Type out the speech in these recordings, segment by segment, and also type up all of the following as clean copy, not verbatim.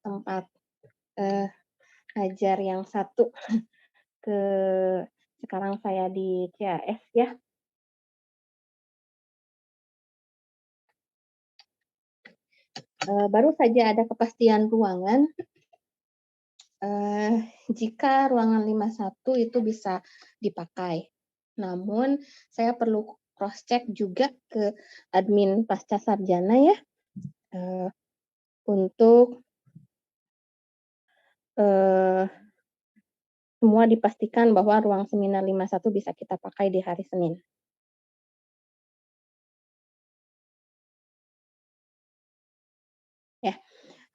tempat, ajar yang satu ke sekarang saya di CAS ya. Baru saja ada kepastian ruangan, jika ruangan 51 itu bisa dipakai. Namun saya perlu cross check juga ke admin pascasarjana ya, eee, untuk, eee, semua dipastikan bahwa ruang seminar 51 bisa kita pakai di hari Senin. Ya,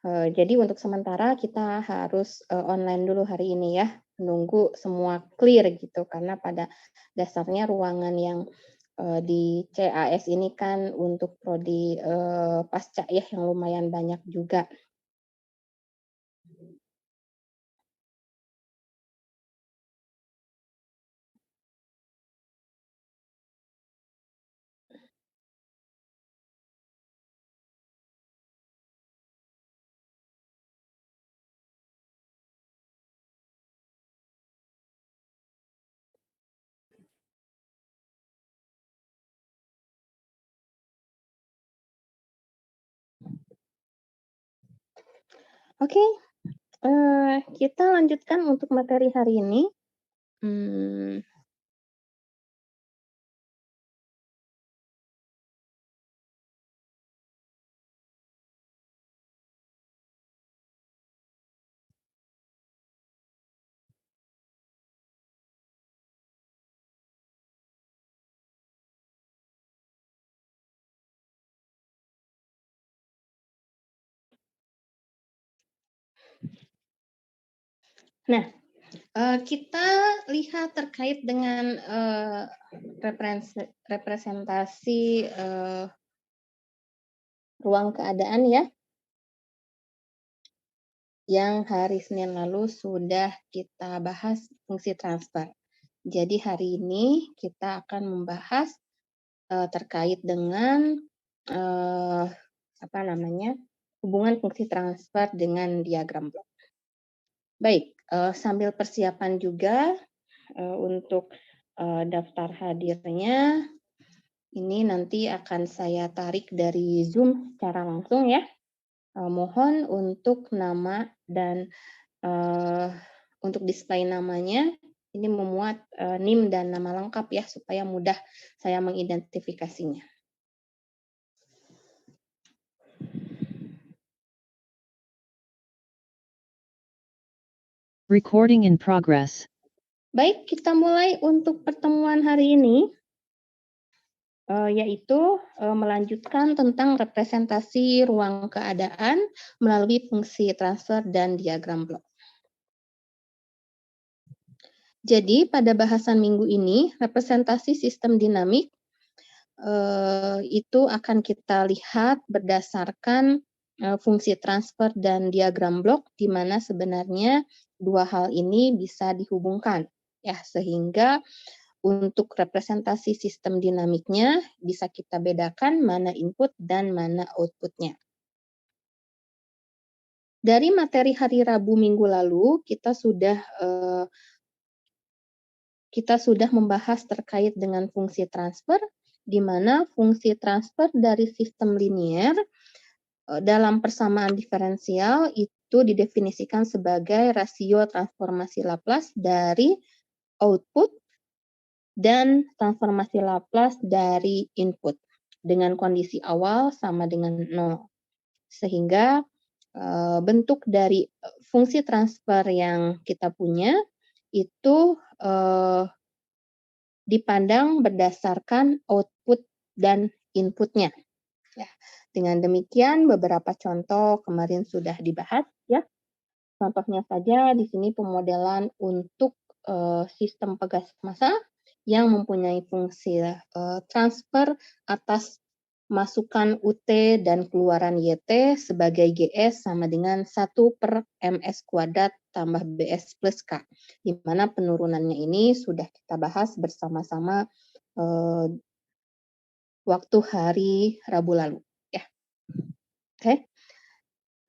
jadi untuk sementara kita harus, online dulu hari ini ya, menunggu semua clear gitu, karena pada dasarnya ruangan yang, di CAS ini kan untuk prodi, pasca ya, yang lumayan banyak juga. Oke, kita lanjutkan untuk materi hari ini. Mmm, nah, kita lihat terkait dengan, representasi, ruang keadaan ya, yang hari Senin lalu sudah kita bahas fungsi transfer. Jadi hari ini kita akan membahas, terkait dengan, eee, apa namanya, hubungan fungsi transfer dengan diagram blok. Baik, sambil persiapan juga, untuk, daftar hadirnya, ini nanti akan saya tarik dari Zoom secara langsung ya. Mohon untuk nama dan, eee, untuk display namanya, ini memuat, NIM dan nama lengkap ya, supaya mudah saya mengidentifikasinya. Recording in progress. Baik, kita mulai untuk pertemuan hari ini, yaitu, melanjutkan tentang representasi ruang keadaan melalui fungsi transfer dan diagram blok. Jadi pada bahasan minggu ini, representasi sistem dinamik, itu akan kita lihat berdasarkan, fungsi transfer dan diagram blok, di mana sebenarnya dua hal ini bisa dihubungkan, ya. Sehingga untuk representasi sistem dinamiknya bisa kita bedakan mana input dan mana output-nya. Dari materi hari Rabu minggu lalu, kita sudah membahas terkait dengan fungsi transfer, di mana fungsi transfer dari sistem linier dalam persamaan diferensial itu didefinisikan sebagai rasio transformasi Laplace dari output dan transformasi Laplace dari input dengan kondisi awal sama dengan 0. Sehingga bentuk dari fungsi transfer yang kita punya itu dipandang berdasarkan output dan inputnya. Ya, dengan demikian beberapa contoh kemarin sudah dibahas ya. Contohnya saja di sini pemodelan untuk sistem pegas massa yang mempunyai fungsi transfer atas masukan UT dan keluaran YT sebagai GS sama dengan 1/ms kuadrat tambah BS plus K, di mana penurunannya ini sudah kita bahas bersama-sama waktu hari Rabu lalu, ya. Oke.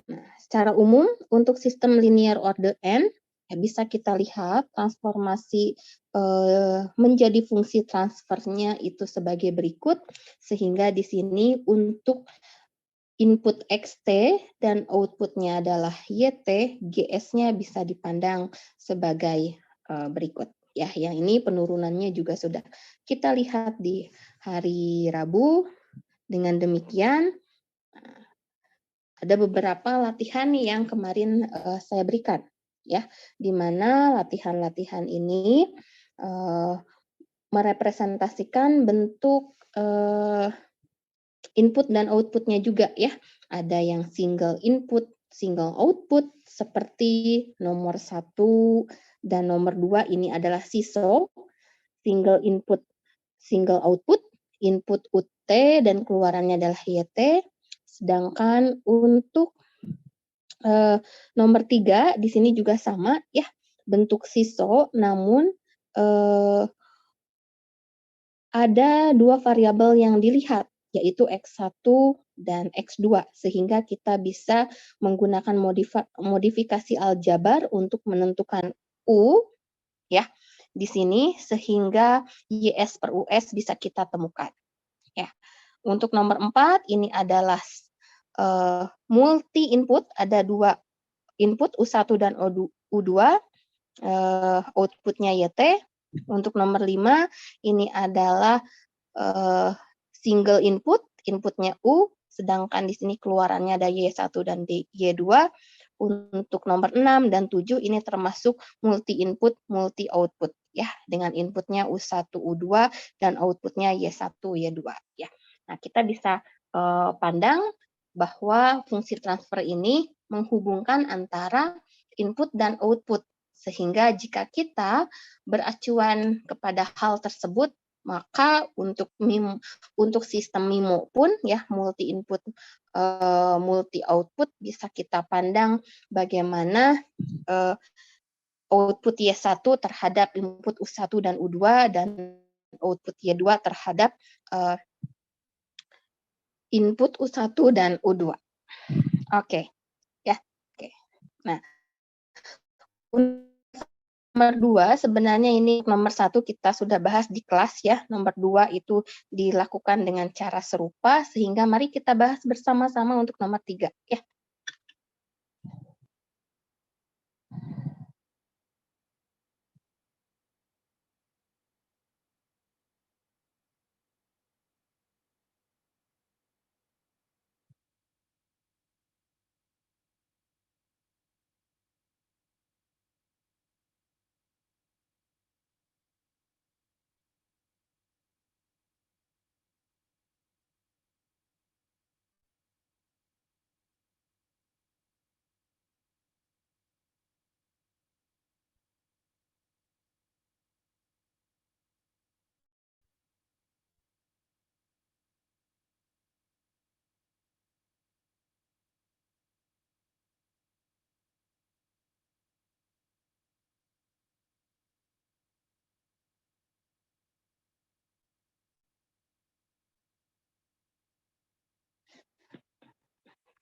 Nah, secara umum untuk sistem linear order n, ya bisa kita lihat transformasi menjadi fungsi transfernya itu sebagai berikut, sehingga di sini untuk input xt dan outputnya adalah yt, gs-nya bisa dipandang sebagai berikut. Ya, yang ini penurunannya juga sudah kita lihat di hari Rabu. Dengan demikian, ada beberapa latihan yang kemarin saya berikan, ya, di mana latihan-latihan ini merepresentasikan bentuk input dan outputnya juga, ya. Ada yang single input, single output, seperti nomor 1 dan nomor 2 ini adalah SISO, single input, single output, input UT dan keluarannya adalah YT. Sedangkan untuk nomor 3 di sini juga sama, ya, bentuk SISO, namun ada 2 variabel yang dilihat, yaitu X1 dan X2, sehingga kita bisa menggunakan modifikasi aljabar untuk menentukan U, ya, di sini, sehingga YS per US bisa kita temukan. Ya. Untuk nomor 4, ini adalah multi input, ada 2 input U1 dan U2, outputnya YT. Untuk nomor 5, ini adalah single input, inputnya U, sedangkan di sini keluarannya ada Y1 dan Y2. Untuk nomor 6 dan 7 ini termasuk multi input, multi output, ya, dengan inputnya U1, U2 dan outputnya Y1, Y2, ya. Nah, kita bisa pandang bahwa fungsi transfer ini menghubungkan antara input dan output, sehingga jika kita beracuan kepada hal tersebut, maka untuk sistem MIMO pun, ya, multi input, multi output, bisa kita pandang bagaimana output Y1 terhadap input U1 dan U2 dan output Y2 terhadap input U1 dan U2. Oke, ya. Oke. Nah, nomor 2 sebenarnya ini nomor 1 kita sudah bahas di kelas, ya. Nomor 2 itu dilakukan dengan cara serupa, sehingga mari kita bahas bersama-sama untuk nomor 3, ya.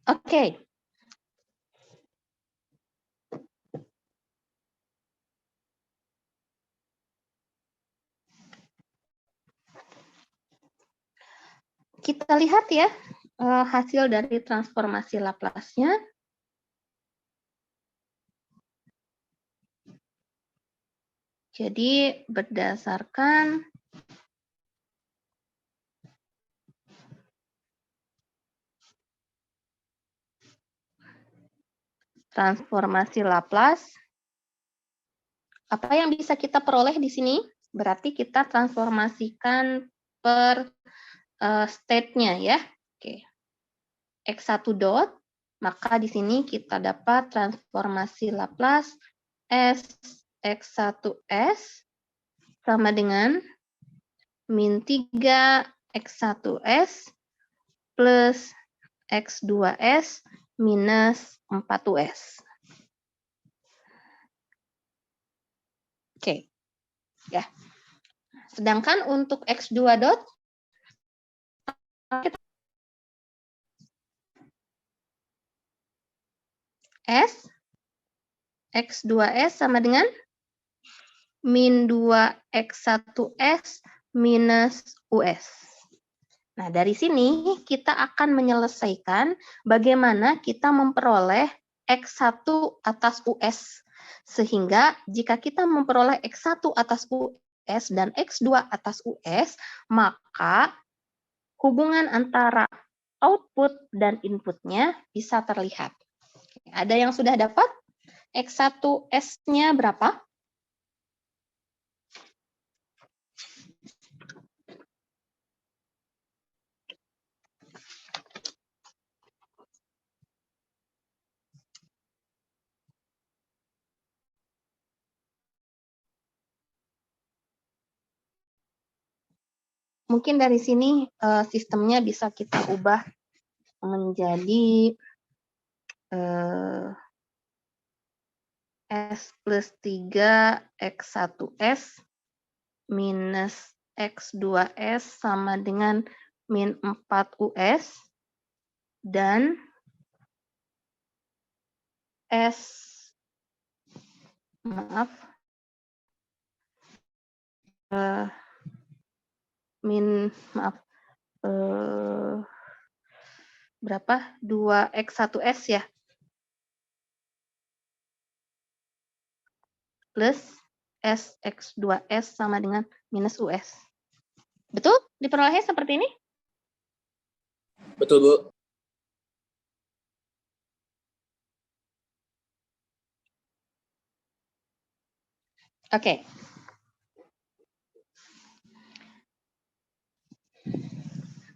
Oke. Kita lihat, ya, hasil dari transformasi Laplace-nya. Jadi berdasarkan transformasi Laplace, apa yang bisa kita peroleh di sini? Berarti kita transformasikan per state-nya, ya. Oke. X1 dot, maka di sini kita dapat transformasi Laplace S X1S sama dengan min 3 X1S plus X2S minus 4US. Oke. Ya. Sedangkan untuk X2 dot, S, X2S sama dengan min 2X1S minus US. Nah, dari sini kita akan menyelesaikan bagaimana kita memperoleh X1 atas US. Sehingga jika kita memperoleh X1 atas US dan X2 atas US, maka hubungan antara output dan inputnya bisa terlihat. Ada yang sudah dapat? X1S-nya berapa? Mungkin dari sini sistemnya bisa kita ubah menjadi S plus 3 X1S minus X2S sama dengan min 4 US dan S maaf berapa 2X1S ya plus SX2S sama dengan minus US. Betul? Diperolehnya seperti ini? Betul, Bu. Oke.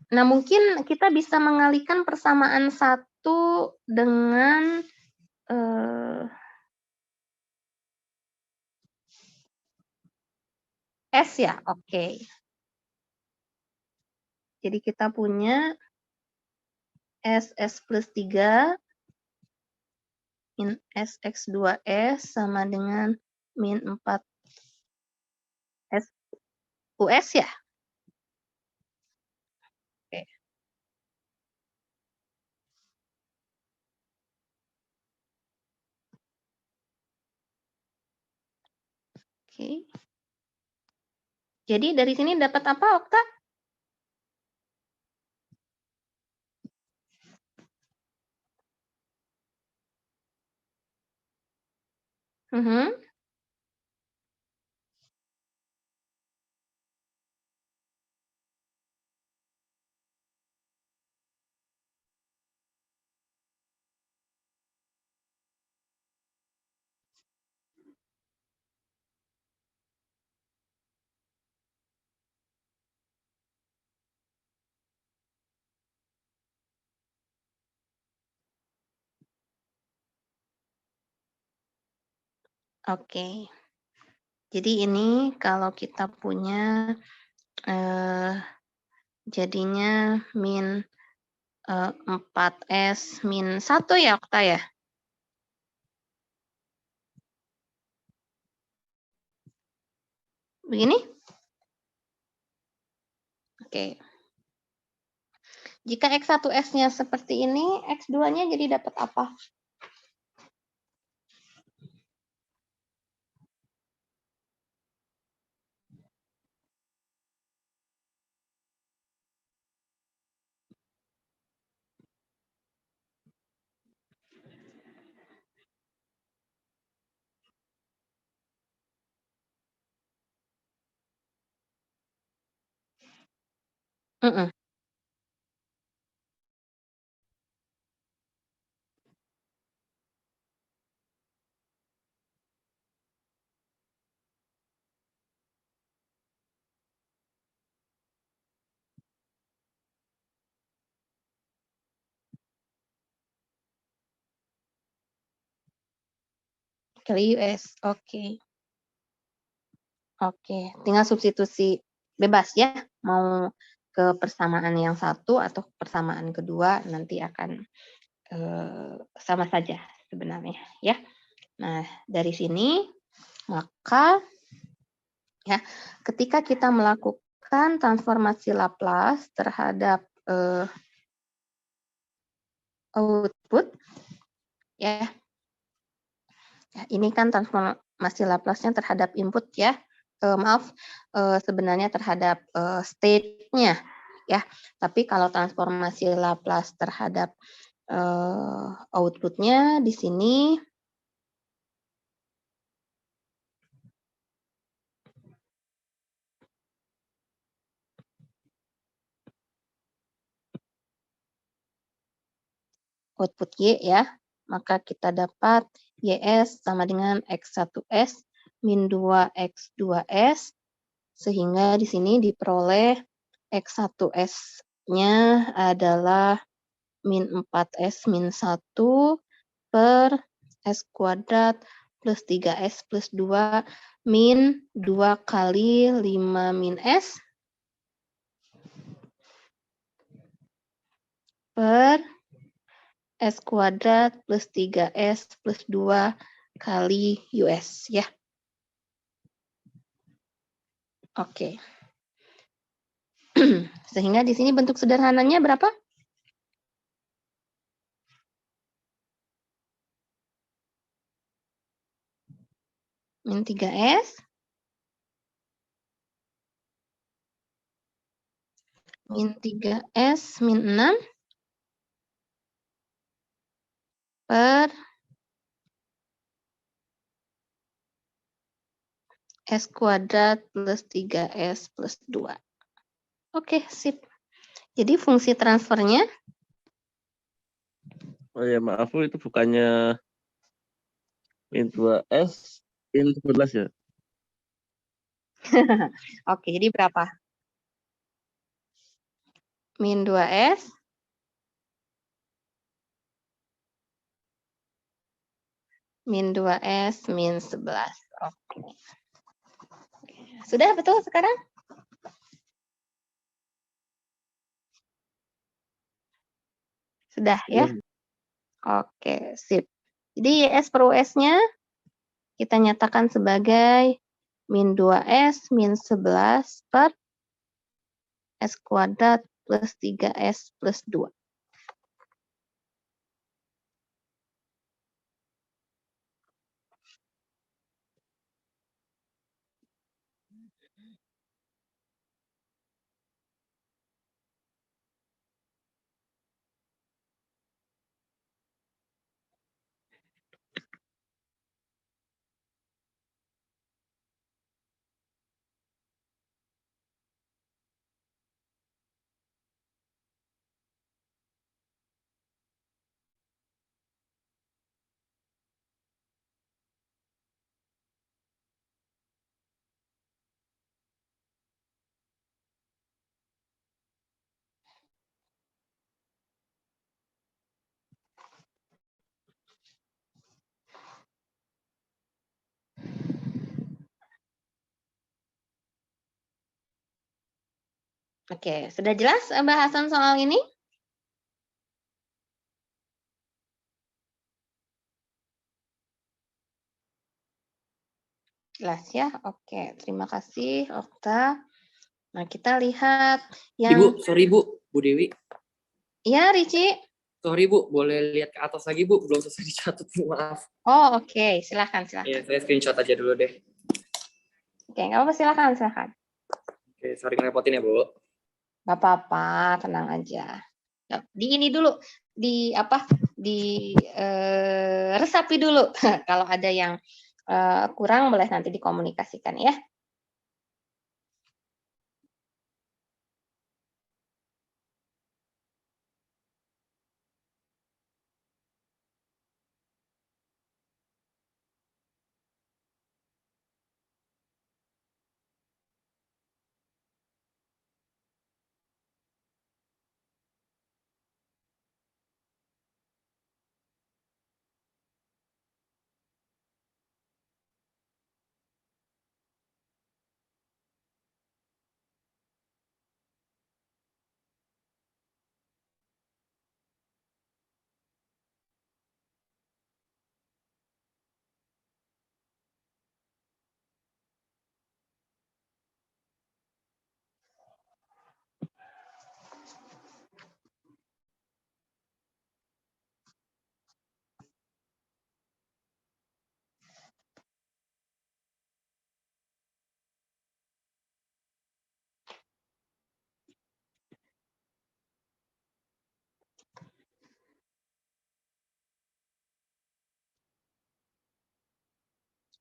Nah, mungkin kita bisa mengalihkan persamaan 1 dengan S ya? Oke. Jadi kita punya SS plus 3 min SX2S sama dengan min 4 S US ya? Oke. Oke. Jadi dari sini dapat apa, Okta? Oke. Jadi ini kalau kita punya jadinya min 4S min 1 ya, Okta ya? Begini? Oke. Jika X1S-nya seperti ini, X2-nya jadi dapat apa? Mhm. Kali US, oke. Oke, tinggal substitusi bebas ya, mau ke persamaan yang satu atau persamaan kedua nanti akan sama saja sebenarnya ya. Nah, dari sini maka ya, ketika kita melakukan transformasi Laplace terhadap output ya, ini kan transformasi Laplace-nya terhadap input ya. Sebenarnya terhadap state-nya ya. Tapi kalau transformasi Laplace terhadap output-nya di sini output Y ya, maka kita dapat YS sama dengan X1S min 2X2S, sehingga di sini diperoleh X1S-nya adalah min 4S min 1 per S kuadrat plus 3S plus 2 min 2 kali 5 min S per S kuadrat plus 3S plus 2 kali US ya. Oke. Sehingga di sini bentuk sederhananya berapa? Min 3S min 3S min 6 per S kuadrat plus 3S plus 2. Oke, sip. Jadi fungsi transfernya, Oh ya maaf Bu, itu bukannya min 2S min 11 ya? oke, jadi berapa? Min 2S min 2S min 11. Oke. Sudah betul sekarang? Sudah ya? Iya. Oke, sip. Jadi YS per US-nya kita nyatakan sebagai min 2S min 11 per S kuadrat plus 3S plus 2. Oke, sudah jelas bahasan soal ini? Jelas ya? Oke, terima kasih Okta. Nah, kita lihat yang... Ibu, sorry Bu, Bu Dewi. Iya, Ricci. Sorry Bu, boleh lihat ke atas lagi Bu, belum selesai dicatat Bu, maaf. Oh, oke. Silakan, silakan. Ya, saya screenshot aja dulu deh. Oke, nggak apa-apa, silakan, silakan. Oke, sorry ngerepotin ya Bu. Nggak apa-apa, tenang aja. Di ini dulu, resapi dulu. Kalau ada yang kurang boleh nanti dikomunikasikan ya.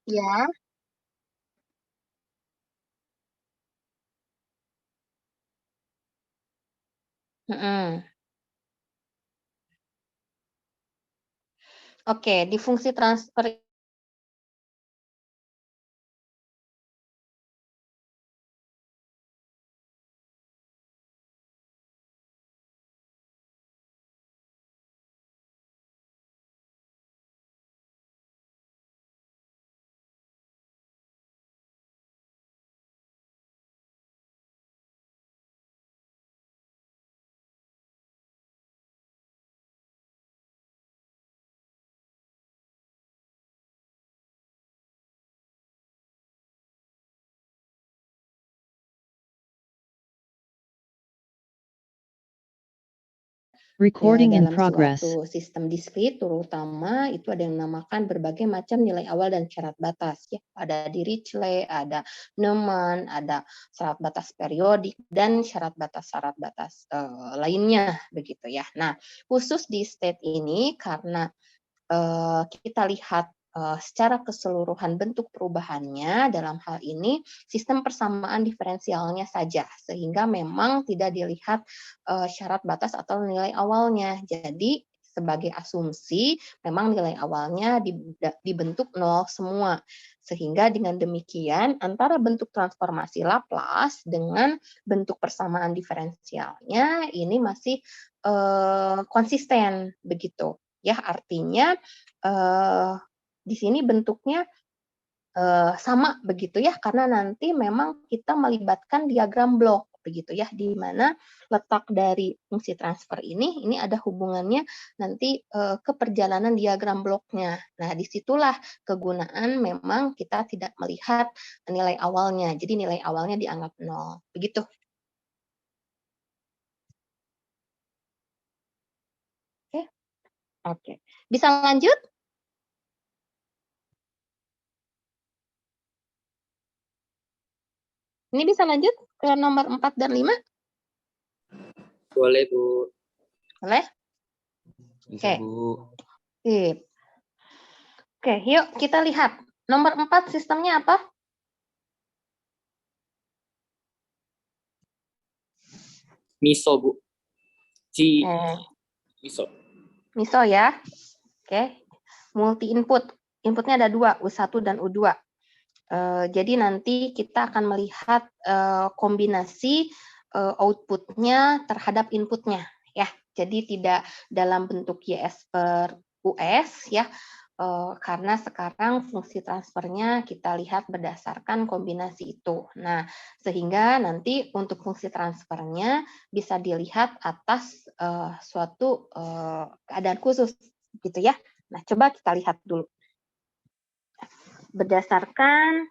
Ya. Mm-mm. Oke, di fungsi transfer Recording in dalam progress. suatu sistem diskrit, terutama itu ada yang dinamakan berbagai macam nilai awal dan syarat batas. Ya, ada Dirichlet, ada Neumann, ada syarat batas periodik dan syarat batas lainnya, begitu ya. Nah, khusus di state ini karena kita lihat secara keseluruhan bentuk perubahannya dalam hal ini sistem persamaan diferensialnya saja, sehingga memang tidak dilihat syarat batas atau nilai awalnya. Jadi sebagai asumsi memang nilai awalnya dibentuk nol semua. Sehingga dengan demikian antara bentuk transformasi Laplace dengan bentuk persamaan diferensialnya ini masih konsisten begitu. Ya, artinya di sini bentuknya sama begitu ya, karena nanti memang kita melibatkan diagram blok begitu ya, di mana letak dari fungsi transfer ini ada hubungannya nanti ke perjalanan diagram bloknya. Nah, disitulah kegunaan memang kita tidak melihat nilai awalnya, jadi nilai awalnya dianggap nol, begitu. Oke. Bisa lanjut? Ini bisa lanjut ke nomor 4 dan 5? Boleh, Bu. Boleh? Bisa, Oke. Bu. Sip. Oke, yuk kita lihat. Nomor 4 sistemnya apa? Miso, Bu. Miso. Miso ya. Oke. Multi input. Inputnya ada 2, U1 dan U2. Jadi nanti kita akan melihat kombinasi outputnya terhadap inputnya ya. Jadi tidak dalam bentuk YS per US ya. Karena sekarang fungsi transfernya kita lihat berdasarkan kombinasi itu. Nah, sehingga nanti untuk fungsi transfernya bisa dilihat atas suatu keadaan khusus gitu ya. Nah, coba kita lihat dulu. Berdasarkan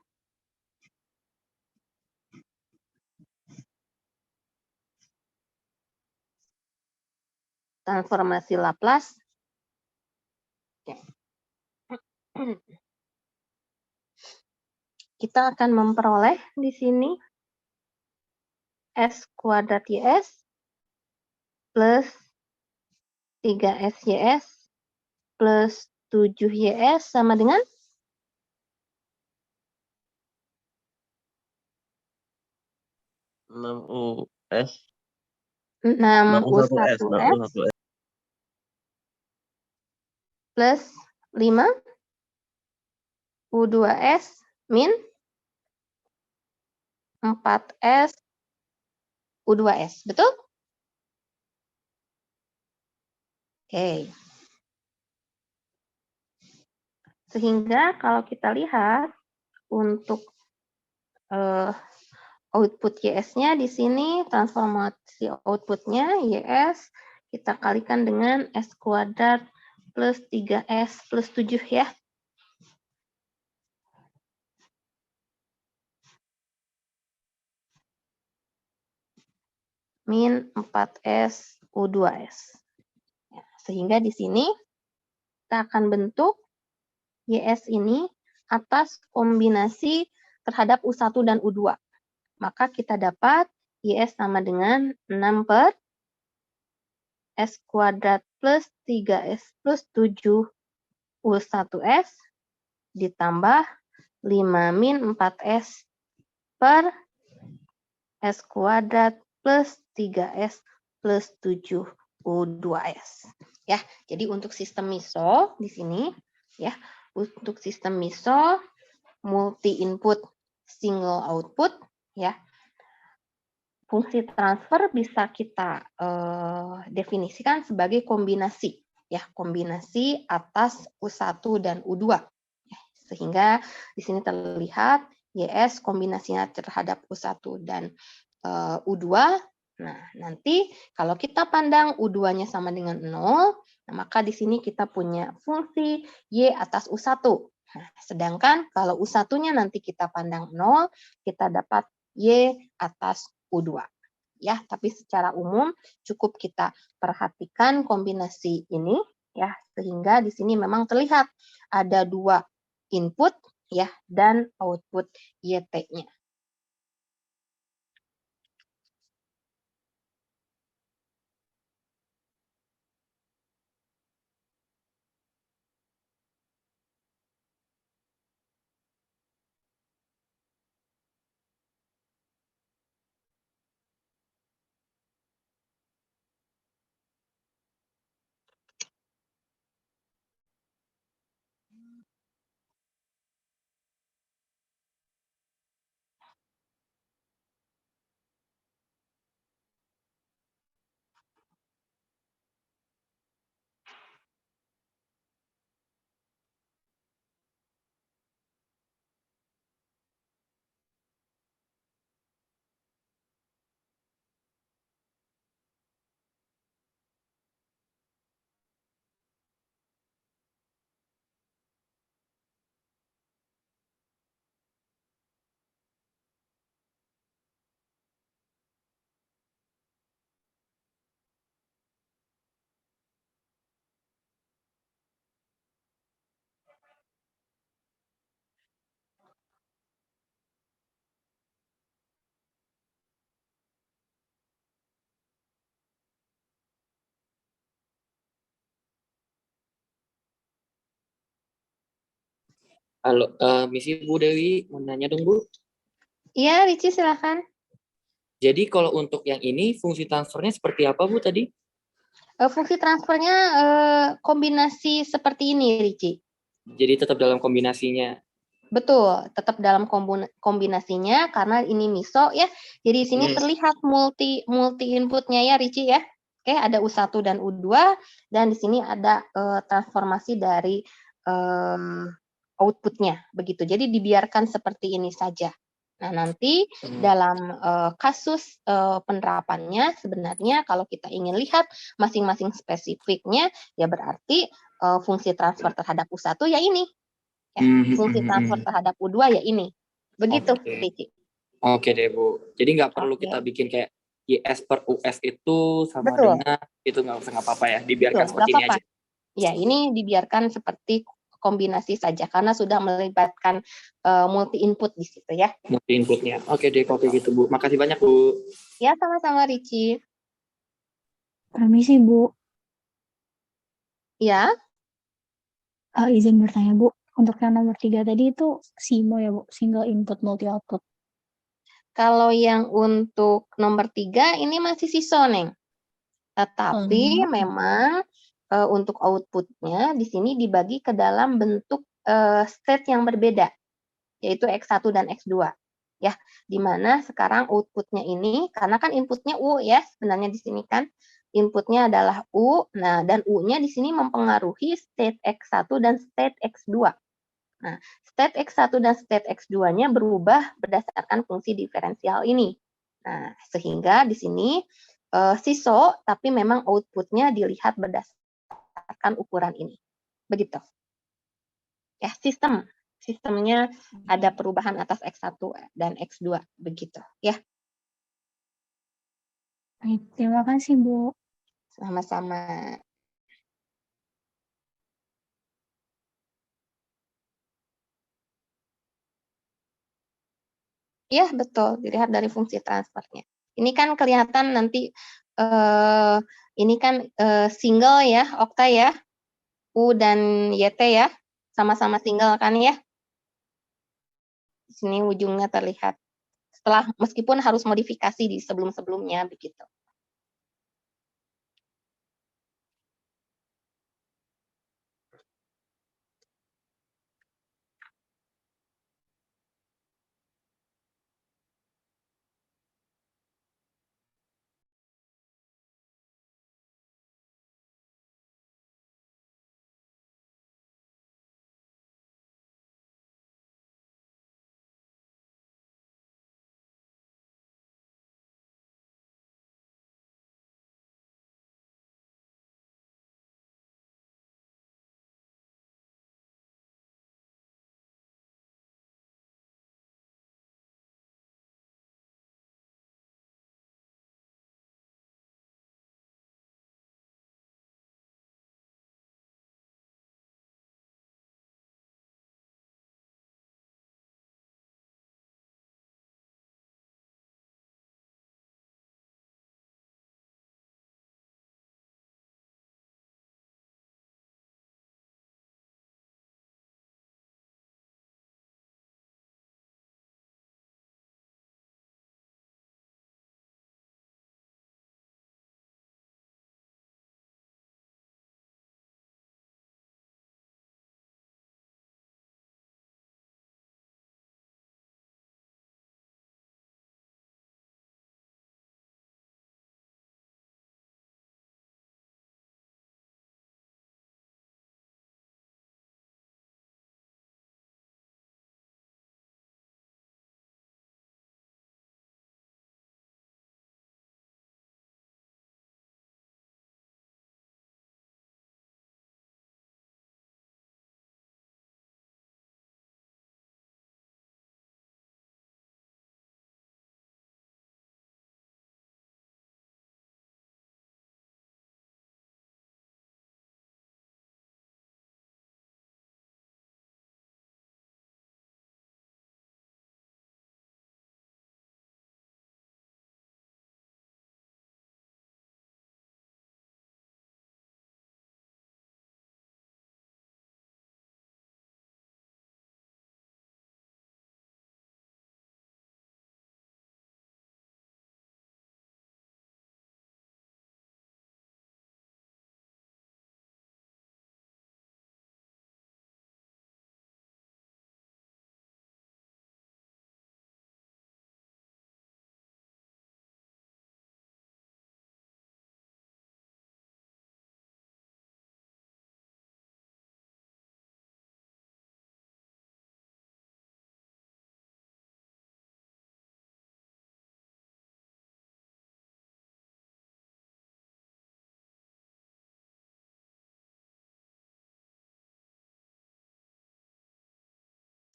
transformasi Laplace. Kita akan memperoleh di sini S kuadrat YS plus 3S YS plus 7 YS sama dengan 6 US. 6 U1S. U1S 6 U1S. plus 5 U2S min 4S U2S. Betul? Oke. Sehingga kalau kita lihat untuk output YS-nya di sini, transformasi outputnya YS kita kalikan dengan S kuadrat plus 3S plus 7 ya. Min 4S U2S. Ya, sehingga di sini kita akan bentuk YS ini atas kombinasi terhadap U1 dan U2. Maka kita dapat YS sama dengan 6 per S kuadrat plus 3S plus 7 U1S ditambah 5 min 4S per S kuadrat plus 3S plus 7U2S. Ya, jadi untuk sistem MISO di sini, ya, untuk sistem MISO multi input single output, ya, fungsi transfer bisa kita definisikan sebagai kombinasi, ya, kombinasi atas U1 dan U2. Ya, sehingga di sini terlihat YS kombinasinya terhadap U1 dan U2. Nah, nanti kalau kita pandang U2-nya sama dengan 0, nah maka di sini kita punya fungsi Y atas U1. Nah, sedangkan kalau U1-nya nanti kita pandang 0, kita dapat Y atas U2. Ya, tapi secara umum cukup kita perhatikan kombinasi ini, ya, sehingga di sini memang terlihat ada 2 input, ya, dan output YT-nya. Halo, misi Bu Dewi, mau nanya dong Bu. Iya, Rici silakan. Jadi kalau untuk yang ini fungsi transfernya seperti apa Bu tadi? Fungsi transfernya kombinasi seperti ini, Rici. Jadi tetap dalam kombinasinya. Betul, tetap dalam kombinasinya karena ini MISO ya. Jadi di sini terlihat multi inputnya ya, Rici ya. Oke, ada U1 dan U2 dan di sini ada transformasi dari outputnya begitu. Jadi dibiarkan seperti ini saja. Nah, nanti dalam kasus penerapannya sebenarnya kalau kita ingin lihat masing-masing spesifiknya ya berarti fungsi transfer terhadap U1 ya ini. Ya, fungsi transfer terhadap U2 ya ini. Begitu, Rici. Oke deh Bu. Jadi nggak perlu kita bikin kayak YS per US itu sama Betul. dengan itu nggak usah, nggak apa-apa ya. Dibiarkan Betul, seperti nggak ini apa-apa. aja. Ya, ini dibiarkan seperti kombinasi saja karena sudah melibatkan multi input di situ ya. Multi inputnya. Oke deh, kalau gitu Bu. Makasih banyak Bu. Ya, sama-sama Rici. Permisi Bu, Ya, izin bertanya Bu, untuk yang nomor 3 tadi itu SIMO ya Bu, single input multi output. kalau yang untuk nomor 3 ini masih SISO, Neng. Tetapi memang untuk outputnya di sini dibagi ke dalam bentuk state yang berbeda, yaitu X1 dan X2. Ya, di mana sekarang outputnya ini, karena kan inputnya U ya, sebenarnya di sini kan inputnya adalah U, nah dan U-nya di sini mempengaruhi state X1 dan state X2. Nah, state X1 dan state X2-nya berubah berdasarkan fungsi diferensial ini. Nah, sehingga di sini SISO, tapi memang outputnya dilihat berdasarkan ukuran ini. Begitu. Ya, sistemnya ada perubahan atas X1 dan X2. Begitu. Ya, Baik, terima kasih Bu. sama-sama. Iya, betul. Dilihat dari fungsi transfernya. Ini kan kelihatan nanti, ini kan single ya, okta ya. U dan YT ya, sama-sama single kan ya. Di sini ujungnya terlihat. Setelah meskipun harus modifikasi di sebelum-sebelumnya begitu.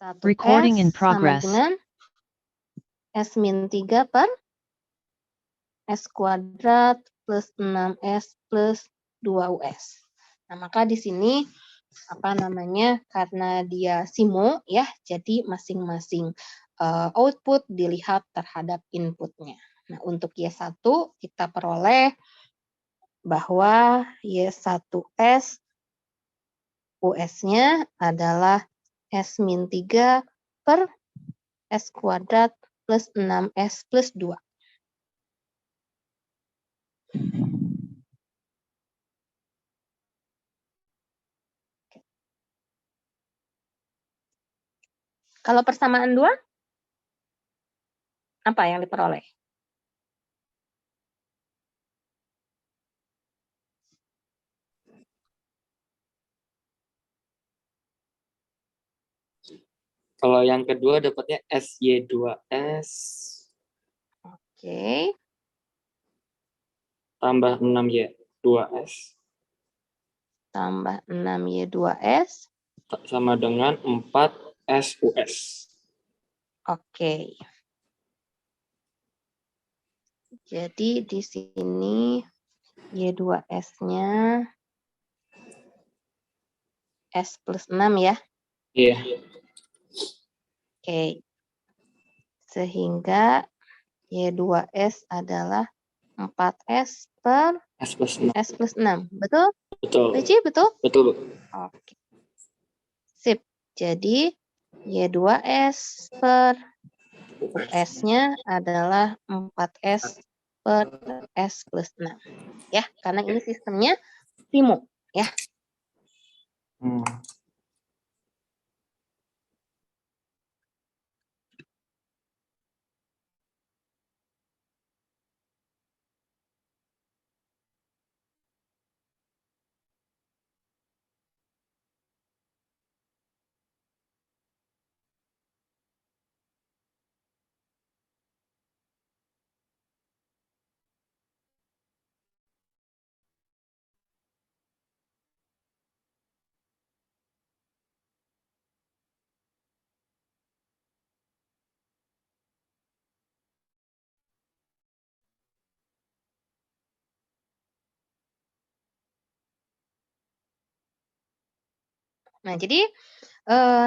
Satu Recording in S sama progress. dengan S min 3 per S kuadrat plus 6S plus 2US. Nah, maka di sini karena dia SIMO ya, jadi masing-masing output dilihat terhadap inputnya. Nah, untuk Y1 kita peroleh bahwa Y1S US-nya adalah S min 3 per S kuadrat plus 6S plus 2. Kalau persamaan 2, apa yang diperoleh? Kalau yang kedua dapatnya SY2S Oke. tambah 6Y2S Tambah 6Y2S. sama dengan 4SUS. Oke. Jadi di sini Y2S-nya S plus 6 ya. Iya. Oke. Sehingga Y2S adalah 4S per S plus 6. S plus 6. Betul? Betul. Beci, betul? Betul, Bu. Oke. Sip. Jadi Y2S per US-nya adalah 4S per S plus 6. Ya, karena ini sistemnya SIMO. Ya. Nah, jadi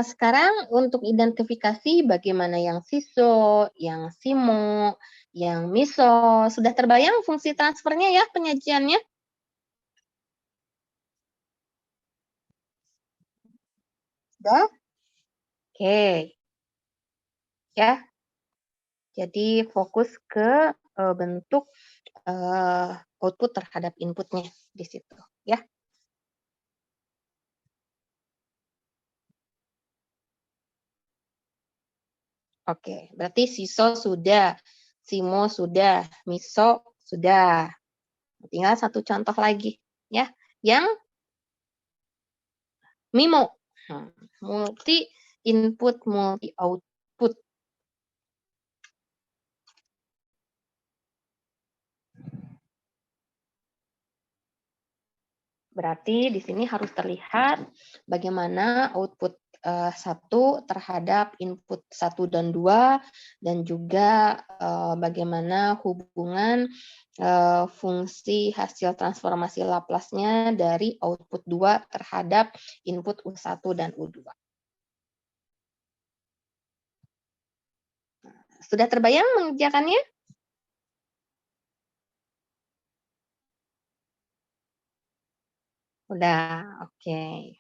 sekarang untuk identifikasi bagaimana yang SISO, yang SIMO, yang MISO, sudah terbayang fungsi transfernya ya penyajiannya? Sudah? Oke. Ya. Jadi fokus ke bentuk output terhadap inputnya di situ, ya. Oke, berarti SISO sudah, SIMO sudah, MISO sudah. Tinggal satu contoh lagi, ya, yang MIMO, multi input, multi output. Berarti di sini harus terlihat bagaimana output 1 terhadap input 1 dan 2, dan juga bagaimana hubungan fungsi hasil transformasi Laplace-nya dari output 2 terhadap input U1 dan U2. Sudah terbayang mengerjakannya? Udah, oke.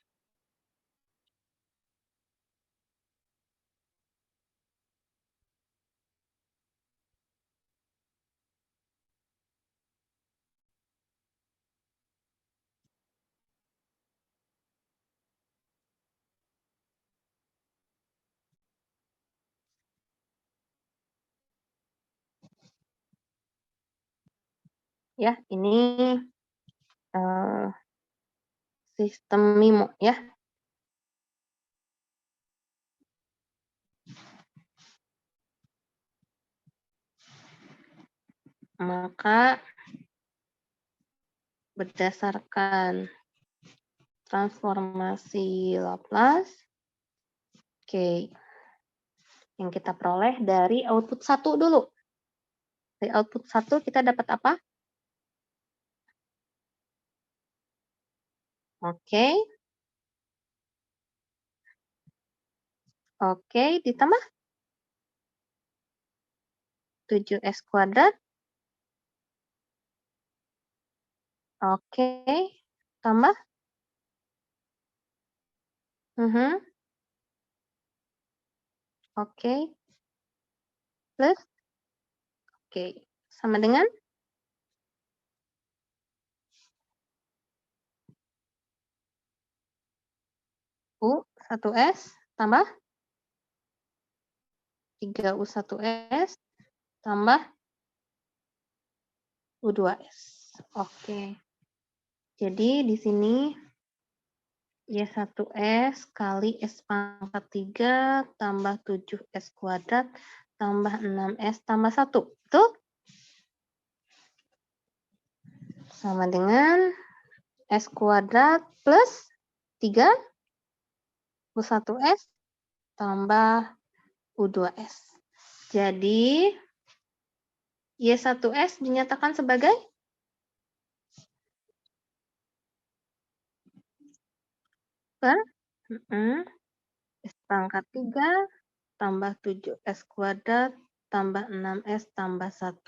Ya, ini sistem MIMO ya. Maka berdasarkan transformasi Laplace, oke, yang kita peroleh dari output 1 dulu. Dari output 1 kita dapat apa? Oke. Oke, ditambah 7S kuadrat. Oke, tambah. Oke. Plus. Oke, sama dengan U1S tambah 3U1S tambah U2S. Oke. Jadi di sini Y1S kali S pangkat 3 tambah 7S kuadrat tambah 6S tambah 1. Betul? Sama dengan S kuadrat plus 3 U1S tambah U2S. Jadi Y1S dinyatakan sebagai S pangkat 3 tambah 7S kuadrat tambah 6S tambah 1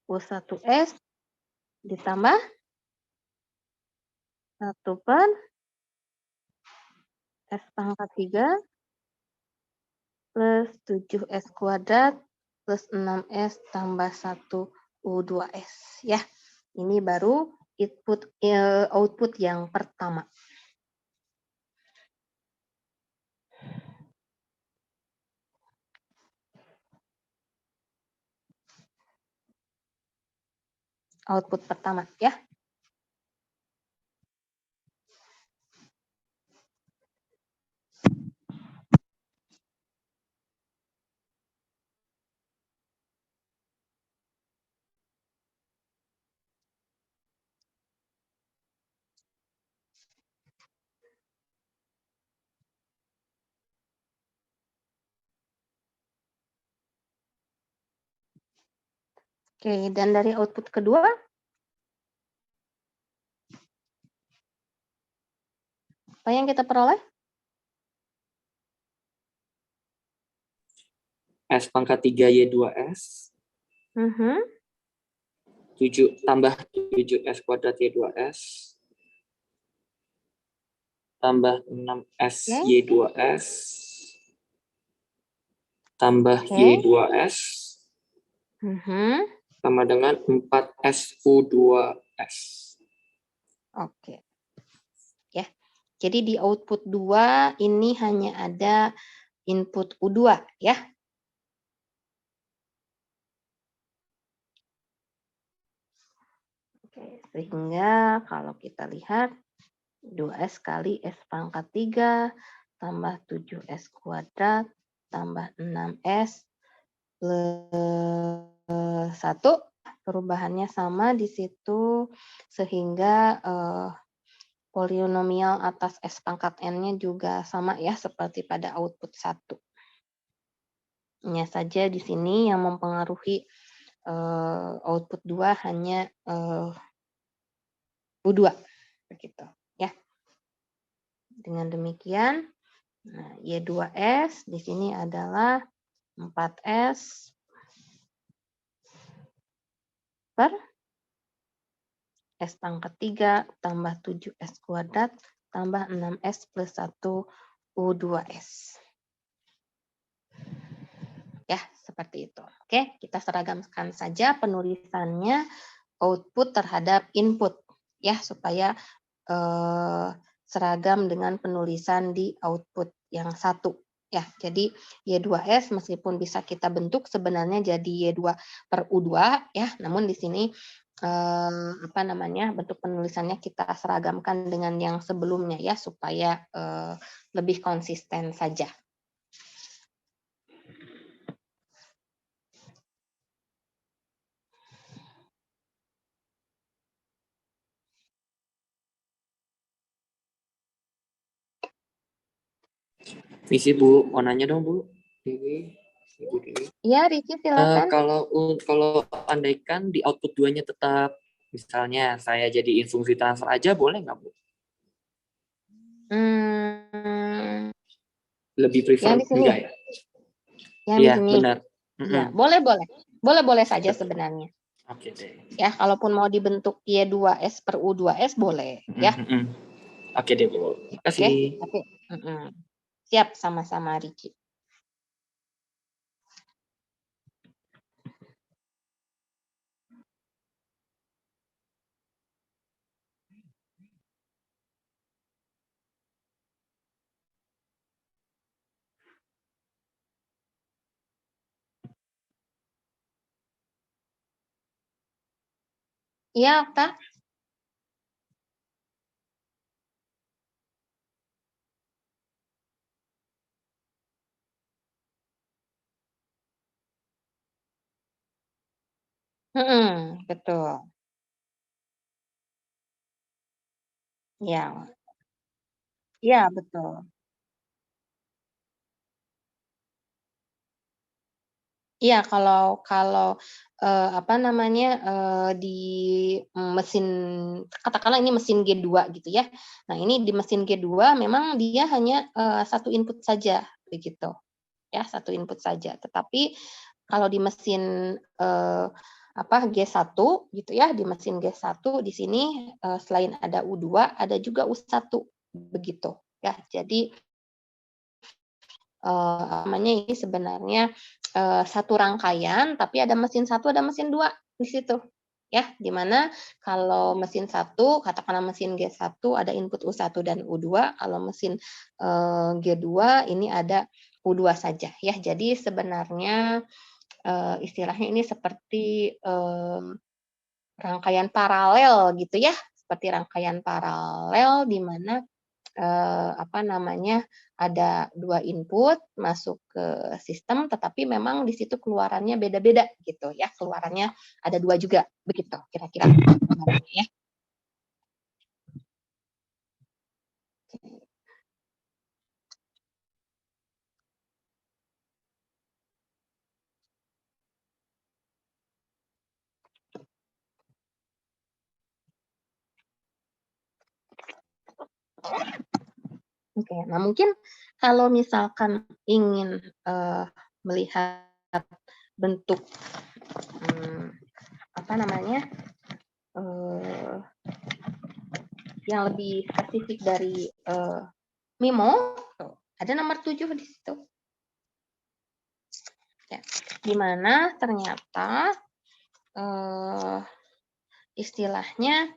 U1S ditambah 1 per S pangkat 3 plus 7S kuadrat plus 6S tambah 1 U2S. Ya, ini baru output yang pertama. Output pertama ya. Oke, dan dari output kedua, apa yang kita peroleh? S pangkat 3 Y2S. 7 tambah 7S kuadrat Y2S. Tambah 6S Y2S. Tambah Y2S. Sama dengan 4S U2S. Oke. Ya. Jadi di output 2 ini hanya ada input U2 ya. Oke, sehingga kalau kita lihat 2S kali S pangkat 3 tambah 7S kuadrat tambah 6S plus 1. Perubahannya sama di situ sehingga polinomial atas S pangkat N-nya juga sama ya seperti pada output 1. Hanya saja di sini yang mempengaruhi output 2 hanya U2 begitu ya. Dengan demikian, nah, Y2S di sini adalah 4S per S pangkat 3 tambah 7S kuadrat tambah 6S plus 1 U2S. Ya, seperti itu. Oke, kita seragamkan saja penulisannya output terhadap input ya supaya seragam dengan penulisan di output yang satu. Ya, jadi Y2S meskipun bisa kita bentuk sebenarnya jadi Y2 per U2 ya, namun di sini bentuk penulisannya kita seragamkan dengan yang sebelumnya ya supaya lebih konsisten saja. Visi Bu, mau nanya dong Bu. Ibu Dewi. Ya, Riki silakan. Kalau andaikan di output 2-nya tetap, misalnya saya jadiin fungsi transfer aja, boleh nggak Bu? Lebih prefer yang di sini. enggak ya? Yang Iya, di sini. benar. Ya, boleh saja sebenarnya. Oke deh. Ya, kalaupun mau dibentuk Y2S per U2S boleh ya. Oke deh Bu. Terima kasih. Oke, siap sama-sama Riki. Iya, Okta. Betul. Ya. Ya, betul. Iya, kalau di mesin katakanlah ini mesin G2 gitu ya. Nah, ini di mesin G2 memang dia hanya satu input saja begitu. Ya, satu input saja. Tetapi kalau di mesin G1 gitu ya, di mesin G1 di sini selain ada U2 ada juga U1 begitu. Ya, jadi namanya ini sebenarnya satu rangkaian, tapi ada mesin 1, ada mesin 2 di situ. Ya, di mana kalau mesin 1, katakanlah mesin G1 ada input U1 dan U2, kalau mesin G2 ini ada U2 saja ya. Jadi sebenarnya istilahnya ini seperti rangkaian paralel gitu ya, seperti rangkaian paralel di mana ada 2 input masuk ke sistem, tetapi memang di situ keluarannya beda-beda gitu ya, keluarannya ada 2 juga, begitu kira-kira gambarannya ya. Oke, nah mungkin kalau misalkan ingin melihat bentuk yang lebih spesifik dari MIMO, tuh, ada nomor 7 di situ. Ya, di mana ternyata istilahnya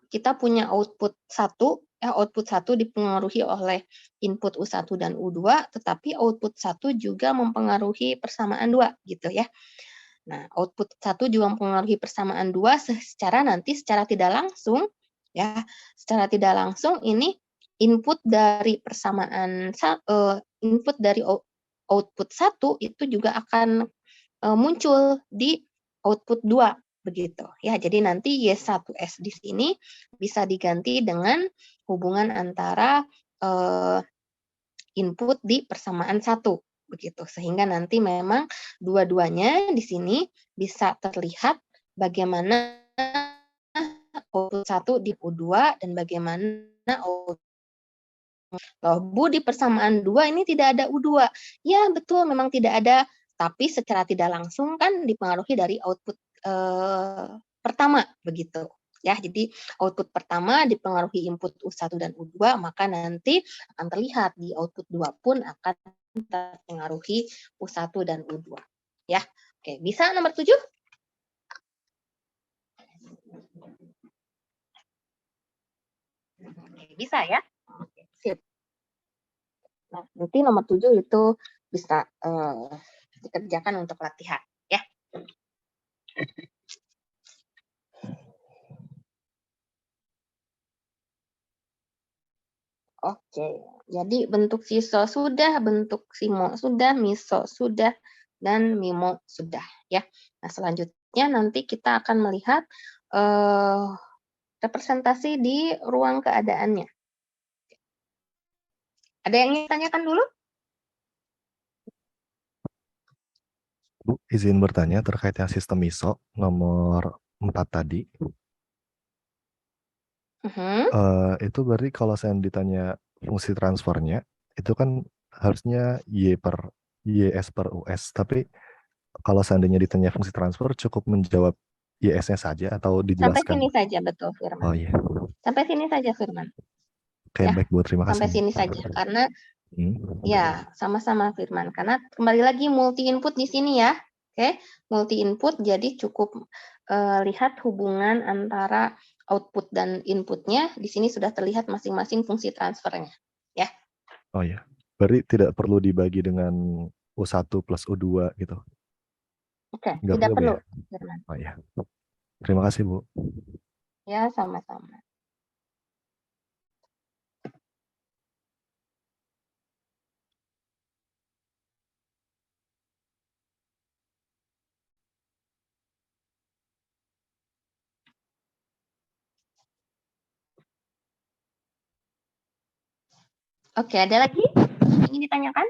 kita punya output 1 dipengaruhi oleh input U1 dan U2, tetapi output 1 juga mempengaruhi persamaan 2 gitu ya. Nah, output 1 juga mempengaruhi persamaan 2 secara tidak langsung ya. Secara tidak langsung ini input dari persamaan input dari output 1 itu juga akan muncul di output 2 begitu ya. Jadi nanti Y1S di sini bisa diganti dengan hubungan antara input di persamaan 1 begitu. Sehingga nanti memang dua-duanya di sini bisa terlihat bagaimana output 1 di U2 dan bagaimana loh, Bu, di persamaan 2 ini tidak ada U2. Ya, betul, memang tidak ada, tapi secara tidak langsung kan dipengaruhi dari output pertama, begitu. Ya, jadi output pertama dipengaruhi input U1 dan U2, maka nanti akan terlihat di output 2 pun akan terpengaruhi U1 dan U2. Ya, oke, bisa nomor 7? Oke, bisa ya? Oke, sip. Nah, nanti nomor 7 itu bisa dikerjakan untuk latihan ya. Oke, jadi bentuk SISO sudah, bentuk SIMO sudah, MISO sudah, dan MIMO sudah ya. Nah, selanjutnya nanti kita akan melihat representasi di ruang keadaannya. Ada yang ingin tanyakan dulu? Bu, izin bertanya terkait yang sistem ISO nomor 4 tadi. Itu berarti kalau saya ditanya fungsi transfernya, itu kan harusnya YS per US. Tapi kalau seandainya ditanya fungsi transfer, cukup menjawab YS-nya saja atau Sampai dijelaskan? sini saja, betul Firman. Oh iya. Sampai sini saja Firman. Oke, Ya, baik Bu, terima kasih. sampai sini saja. Karena ya, sama-sama Firman. Karena kembali lagi multi input di sini ya. Oke, multi input jadi cukup lihat hubungan antara output dan inputnya. Di sini sudah terlihat masing-masing fungsi transfernya. Ya. Oh iya. Berarti tidak perlu dibagi dengan U1 plus U2 gitu. Oke, Nggak tidak perlu, ya? Firman. Oh iya. Terima kasih Bu. Ya, sama-sama. Oke, ada lagi yang ingin ditanyakan?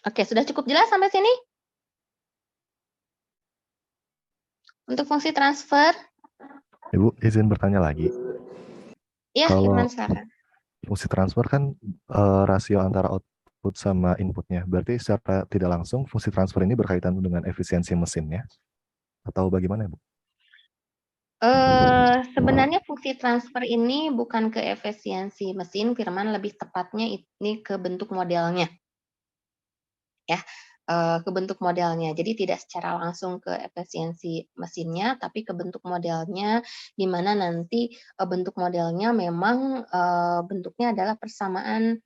Oke, sudah cukup jelas sampai sini? Untuk fungsi transfer? Ibu izin bertanya lagi. Ya, Kalau Irman silakan. fungsi transfer kan rasio antara output sama inputnya. Berarti secara tidak langsung fungsi transfer ini berkaitan dengan efisiensi mesinnya atau bagaimana, Bu? Sebenarnya fungsi transfer ini bukan ke efisiensi mesin, Firman, lebih tepatnya ini ke bentuk modelnya. Ya, ke bentuk modelnya. Jadi tidak secara langsung ke efisiensi mesinnya, tapi ke bentuk modelnya, di mana nanti bentuk modelnya memang bentuknya adalah persamaan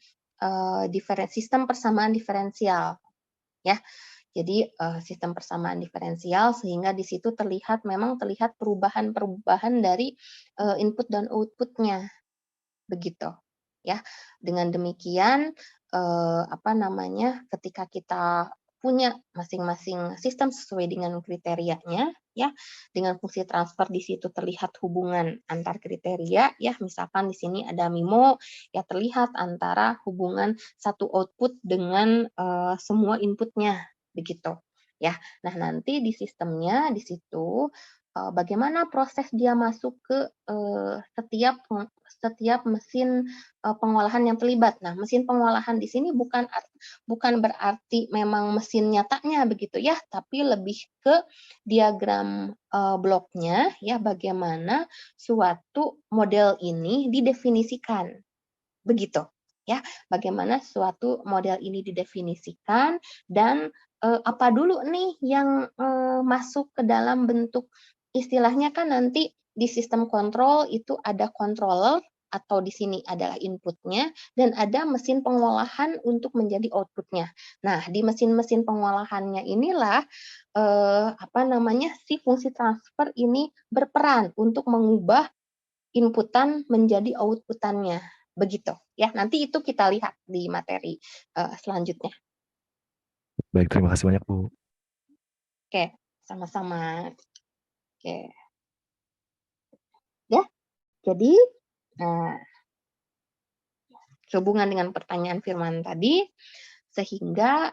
sistem persamaan diferensial. Ya, jadi sistem persamaan diferensial sehingga di situ memang terlihat perubahan-perubahan dari input dan outputnya, begitu. Ya, dengan demikian ketika kita punya masing-masing sistem sesuai dengan kriterianya, ya, dengan fungsi transfer di situ terlihat hubungan antar kriteria, ya, misalkan di sini ada MIMO, ya terlihat antara hubungan satu output dengan semua inputnya, begitu. Ya, nah nanti di sistemnya di situ bagaimana proses dia masuk ke setiap mesin pengolahan yang terlibat. Nah, mesin pengolahan di sini bukan berarti memang mesin nyatanya begitu ya, tapi lebih ke diagram bloknya ya, bagaimana suatu model ini didefinisikan. Begitu ya, bagaimana suatu model ini didefinisikan dan apa dulu nih yang masuk ke dalam bentuk, istilahnya kan nanti di sistem kontrol itu ada controller atau di sini adalah inputnya dan ada mesin pengolahan untuk menjadi outputnya. Nah, di mesin-mesin pengolahannya inilah si fungsi transfer ini berperan untuk mengubah inputan menjadi outputannya, begitu ya. Nanti itu kita lihat di materi selanjutnya. Baik, terima kasih banyak, Bu. Oke, sama-sama. Oke. Ya, jadi sehubungan dengan pertanyaan Firman tadi, sehingga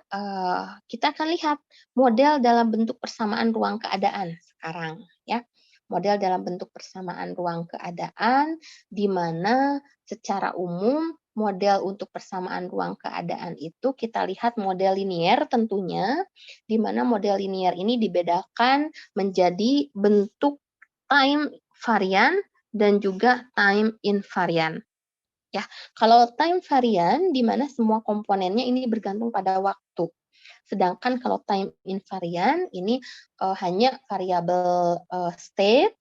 kita akan lihat model dalam bentuk persamaan ruang keadaan sekarang, ya. Model dalam bentuk persamaan ruang keadaan, di mana secara umum model untuk persamaan ruang keadaan itu kita lihat model linier tentunya, di mana model linier ini dibedakan menjadi bentuk time varian dan juga time invariant. Ya, kalau time varian di mana semua komponennya ini bergantung pada waktu. Sedangkan kalau time invariant ini hanya variabel state,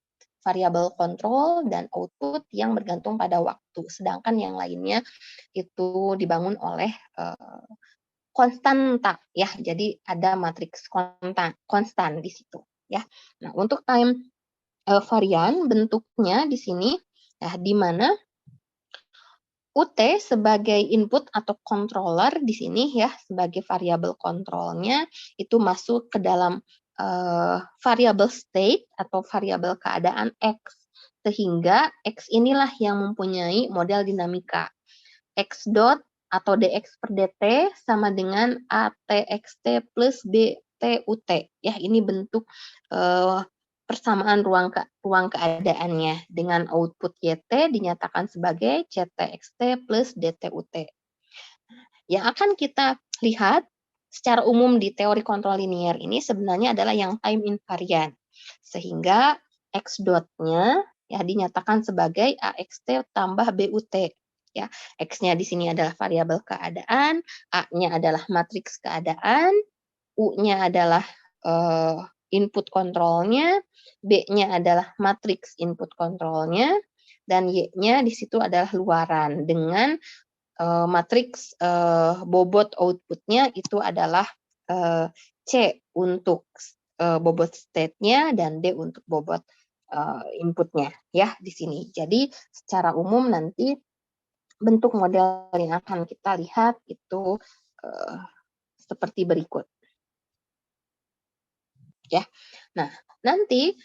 variabel control dan output yang bergantung pada waktu. Sedangkan yang lainnya itu dibangun oleh konstanta ya. Jadi ada matriks konstan di situ ya. Nah, untuk time varian bentuknya di sini ya, di mana UT sebagai input atau controller di sini ya, sebagai variabel kontrolnya itu masuk ke dalam variabel state atau variabel keadaan X. Sehingga X inilah yang mempunyai model dinamika. X dot atau dx per dt sama dengan ATXT plus BTUT. Ya, ini bentuk persamaan ruang keadaannya dengan output YT dinyatakan sebagai CTXT plus DTUT. Yang akan kita lihat secara umum di teori kontrol linier ini sebenarnya adalah yang time invariant. Sehingga X dot-nya ya dinyatakan sebagai AXT tambah BUT. Ya, X-nya di sini adalah variabel keadaan, A-nya adalah matriks keadaan, U-nya adalah input kontrolnya, B-nya adalah matriks input kontrolnya, dan Y-nya di situ adalah luaran dengan matriks bobot outputnya itu adalah C untuk bobot state-nya dan D untuk bobot inputnya ya di sini. Jadi secara umum nanti bentuk model yang akan kita lihat itu seperti berikut. Ya, nah nanti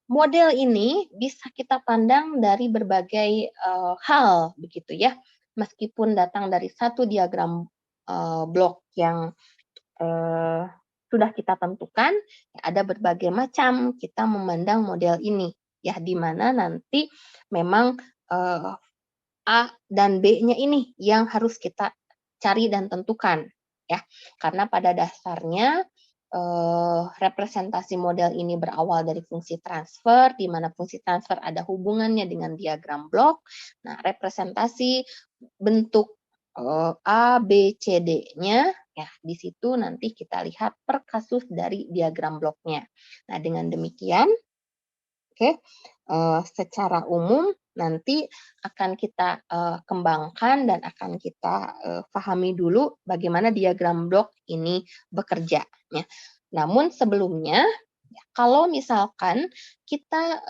model ini bisa kita pandang dari berbagai hal begitu ya. meskipun datang dari satu diagram blok yang sudah kita tentukan, ada berbagai macam kita memandang model ini, ya, di mana nanti memang A dan B-nya ini yang harus kita cari dan tentukan, ya. Karena pada dasarnya representasi model ini berawal dari fungsi transfer, di mana fungsi transfer ada hubungannya dengan diagram blok. Nah, representasi bentuk A, B, C, D-nya, ya, di situ nanti kita lihat per kasus dari diagram bloknya. Nah, dengan demikian, secara umum nanti akan kita kembangkan dan akan kita pahami dulu bagaimana diagram blok ini bekerja. Ya. Namun sebelumnya, ya, kalau misalkan kita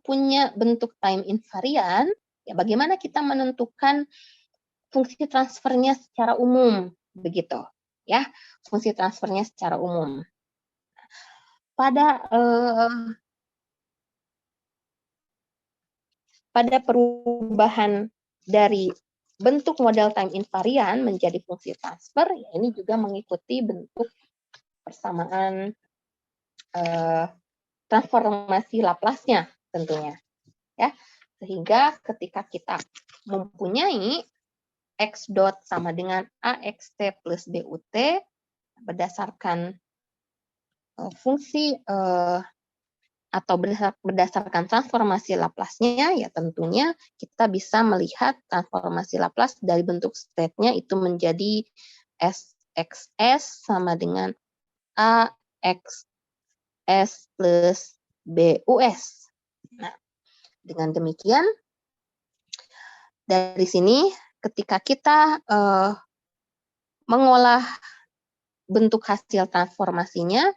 punya bentuk time invariant, ya bagaimana kita menentukan fungsi transfernya secara umum, begitu, ya, fungsi transfernya secara umum. Pada perubahan dari bentuk model time invariant menjadi fungsi transfer, ya ini juga mengikuti bentuk persamaan transformasi Laplace-nya tentunya, ya. Sehingga ketika kita mempunyai x dot sama dengan axt plus but berdasarkan fungsi atau berdasarkan transformasi Laplace-nya, ya tentunya kita bisa melihat transformasi Laplace dari bentuk state-nya itu menjadi SXS sama dengan AXS plus BUS. Nah, dengan demikian, dari sini ketika kita mengolah bentuk hasil transformasinya,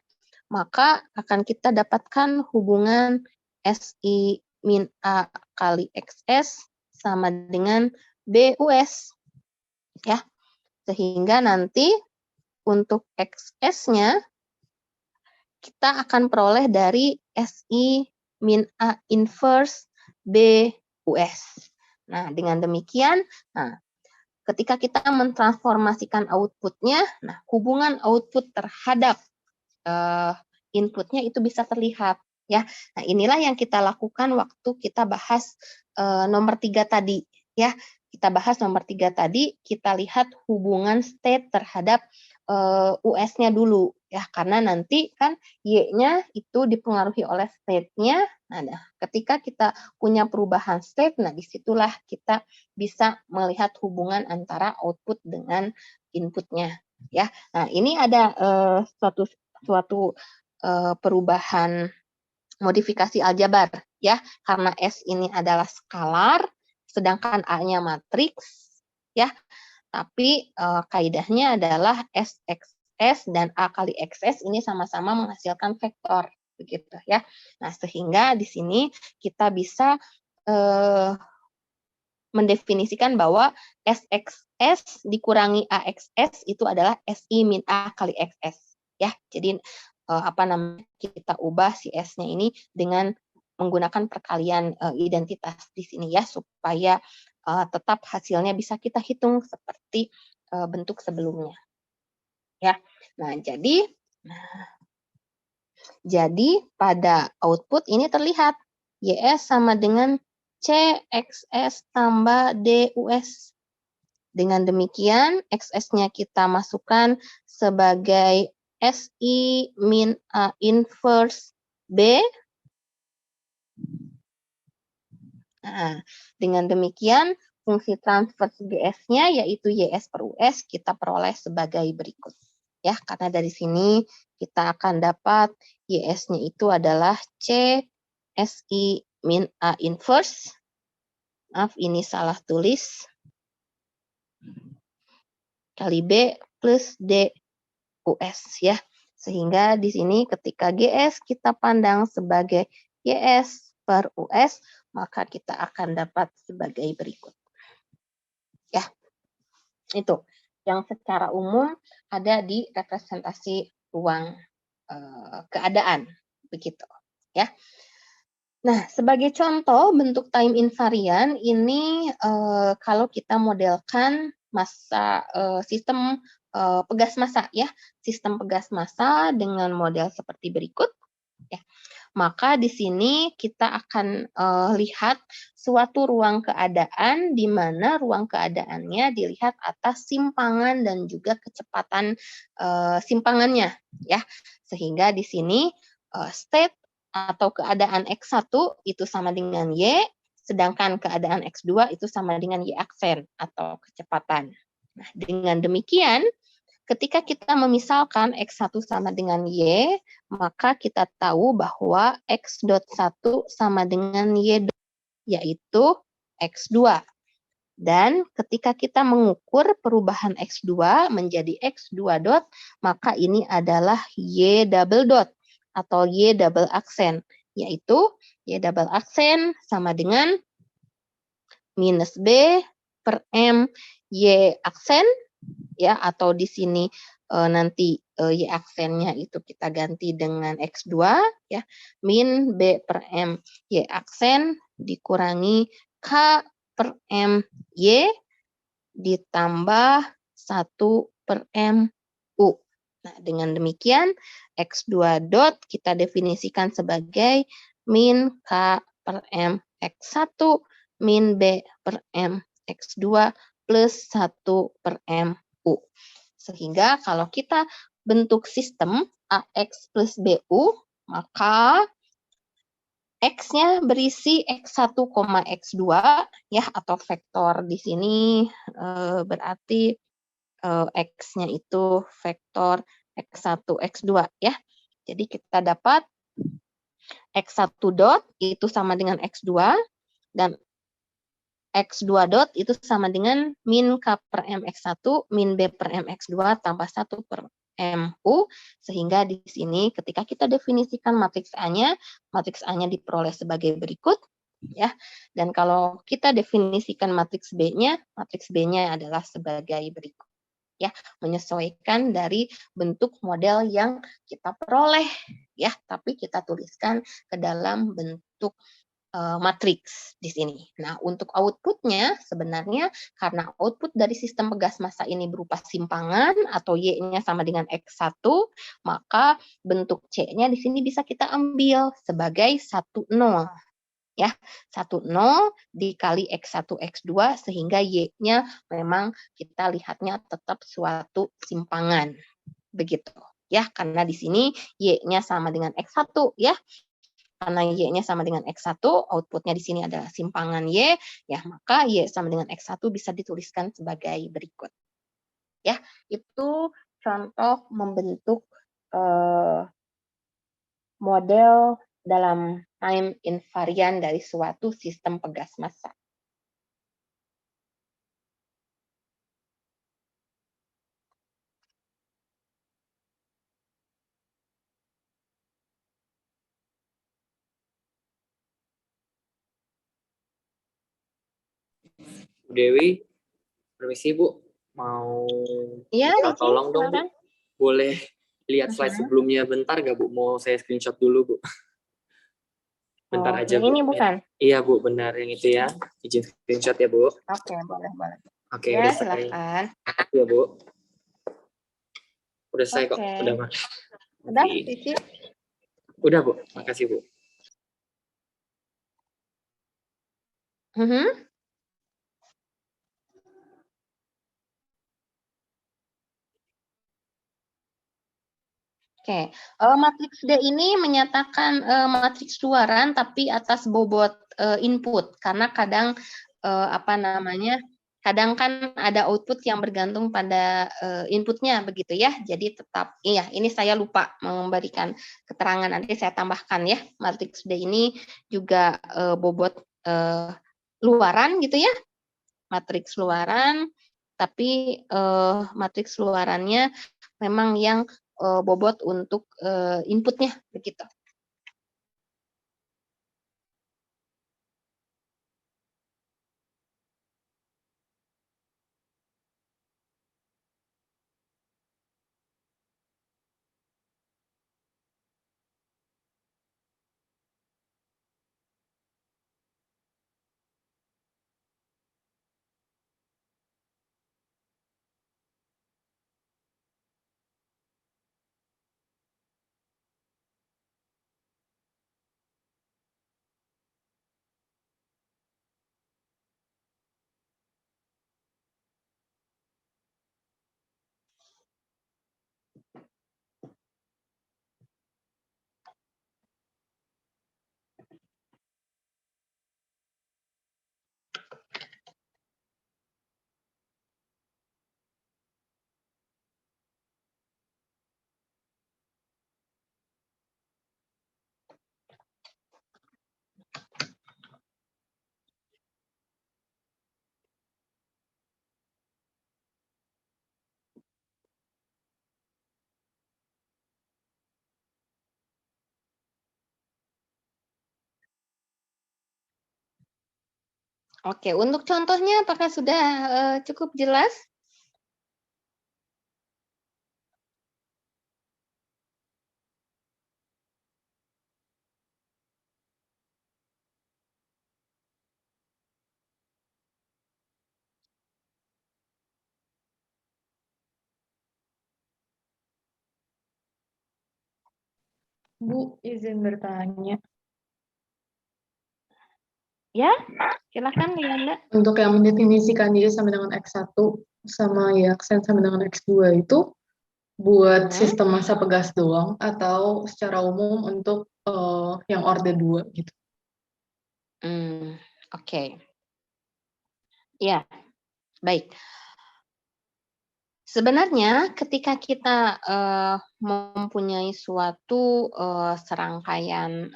maka akan kita dapatkan hubungan SI min A kali XS sama dengan BUS. Ya. Sehingga nanti untuk XS-nya kita akan peroleh dari SI min A inverse BUS. Nah, dengan demikian, ketika kita mentransformasikan output-nya, hubungan output terhadap inputnya itu bisa terlihat, ya. Nah, inilah yang kita lakukan waktu kita bahas nomor 3 tadi, ya. Kita bahas nomor 3 tadi, kita lihat hubungan state terhadap US-nya dulu, ya. Karena nanti kan Y-nya itu dipengaruhi oleh state-nya. Nah, ketika kita punya perubahan state, nah disitulah kita bisa melihat hubungan antara output dengan inputnya, ya. Nah, ini ada suatu perubahan modifikasi aljabar, ya, karena S ini adalah skalar, sedangkan A-nya matriks, ya, tapi kaidahnya adalah SXS dan A kali XS ini sama-sama menghasilkan vektor, begitu, ya. Nah, sehingga di sini kita bisa mendefinisikan bahwa SXS dikurangi AXS itu adalah SI min A kali XS. Ya, jadi kita ubah si S-nya ini dengan menggunakan perkalian identitas di sini, ya, supaya tetap hasilnya bisa kita hitung seperti bentuk sebelumnya. Ya. Nah, jadi pada output ini terlihat YS sama dengan CXS tambah DUS. Dengan demikian, XS-nya kita masukkan sebagai SI min A inverse B. Nah, dengan demikian, fungsi transfer GS-nya yaitu YS per US kita peroleh sebagai berikut. Ya, karena dari sini kita akan dapat YS-nya itu adalah C SI min A inverse. Maaf, ini salah tulis. Kali B plus D US, ya. Sehingga di sini ketika GS kita pandang sebagai YS per US, maka kita akan dapat sebagai berikut. Ya, itu yang secara umum ada di representasi ruang keadaan, begitu, ya. Nah, sebagai contoh bentuk time invariant ini kalau kita modelkan sistem pegas massa ya, sistem pegas massa dengan model seperti berikut ya. Maka di sini kita akan lihat suatu ruang keadaan di mana ruang keadaannya dilihat atas simpangan dan juga kecepatan simpangannya ya. Sehingga di sini state atau keadaan X1 itu sama dengan Y, sedangkan keadaan X2 itu sama dengan Y aksen atau kecepatan. Nah, dengan demikian, ketika kita memisalkan X1 sama dengan Y, maka kita tahu bahwa X.1 sama dengan Y, yaitu X2. Dan ketika kita mengukur perubahan X2 menjadi X2 dot, maka ini adalah Y double dot atau Y double aksen, yaitu Y double aksen sama dengan minus B per M Y aksen, ya, atau di sini nanti Y aksennya itu kita ganti dengan X2, ya, min B per M Y aksen dikurangi K per M Y ditambah 1 per M U. Nah, dengan demikian, X2 dot kita definisikan sebagai min K per M X1 min B per M X2 plus 1 per M U. Sehingga kalau kita bentuk sistem AX plus BU, maka X-nya berisi X1, X2 ya, atau vektor di sini berarti X-nya itu vektor X1, X2 ya. Jadi kita dapat X1 dot itu sama dengan X2 dan X2 dot itu sama dengan min K per M X1 min B per M X2 tambah 1 per MU, sehingga di sini ketika kita definisikan matriks A-nya diperoleh sebagai berikut ya. Dan kalau kita definisikan matriks B-nya adalah sebagai berikut ya, menyesuaikan dari bentuk model yang kita peroleh ya, tapi kita tuliskan ke dalam bentuk matriks di sini. Nah, untuk outputnya sebenarnya karena output dari sistem pegas massa ini berupa simpangan atau Y-nya sama dengan X1, maka bentuk C-nya di sini bisa kita ambil sebagai 1, 0. Ya, 1, 0 dikali X1, X2 sehingga Y-nya memang kita lihatnya tetap suatu simpangan. Begitu. Ya, karena di sini Y-nya sama dengan X1 ya. Karena Y-nya sama dengan X1, outputnya di sini adalah simpangan Y, ya maka Y sama dengan X1 bisa dituliskan sebagai berikut. Ya, itu contoh membentuk model dalam time invariant dari suatu sistem pegas massa. Bu Dewi, permisi Bu, mau Iya, minta Cici, tolong dong Bu. silakan. Boleh lihat slide sebelumnya bentar nggak Bu? Mau saya screenshot dulu Bu. Bentar Oh, aja yang Bu. ini bukan? Iya Bu, benar yang itu ya. Izin screenshot ya Bu. Oke, boleh. Oke, Ya, udah saya. silakan. Makasih ya Bu. Udah saya kok, Oke. udah Mas. Udah, Cici? Udah Bu, makasih Bu. Oke, matriks D ini menyatakan matriks luaran tapi atas bobot input karena kadang kadang kan ada output yang bergantung pada inputnya begitu ya. Jadi tetap ini saya lupa memberikan keterangan, nanti saya tambahkan ya. Matriks D ini juga bobot luaran gitu ya. Matriks luaran, tapi matriks luarannya memang yang bobot untuk inputnya begitu. Oke, untuk contohnya apakah sudah cukup jelas? Bu, izin bertanya. Ya, silakan Lianda. Untuk yang mendefinisikan Y sama dengan X1 sama Y aksen sama dengan X2 itu buat sistem masa pegas doang atau secara umum untuk yang orde 2 gitu? Oke. Ya, baik. Sebenarnya ketika kita mempunyai suatu serangkaian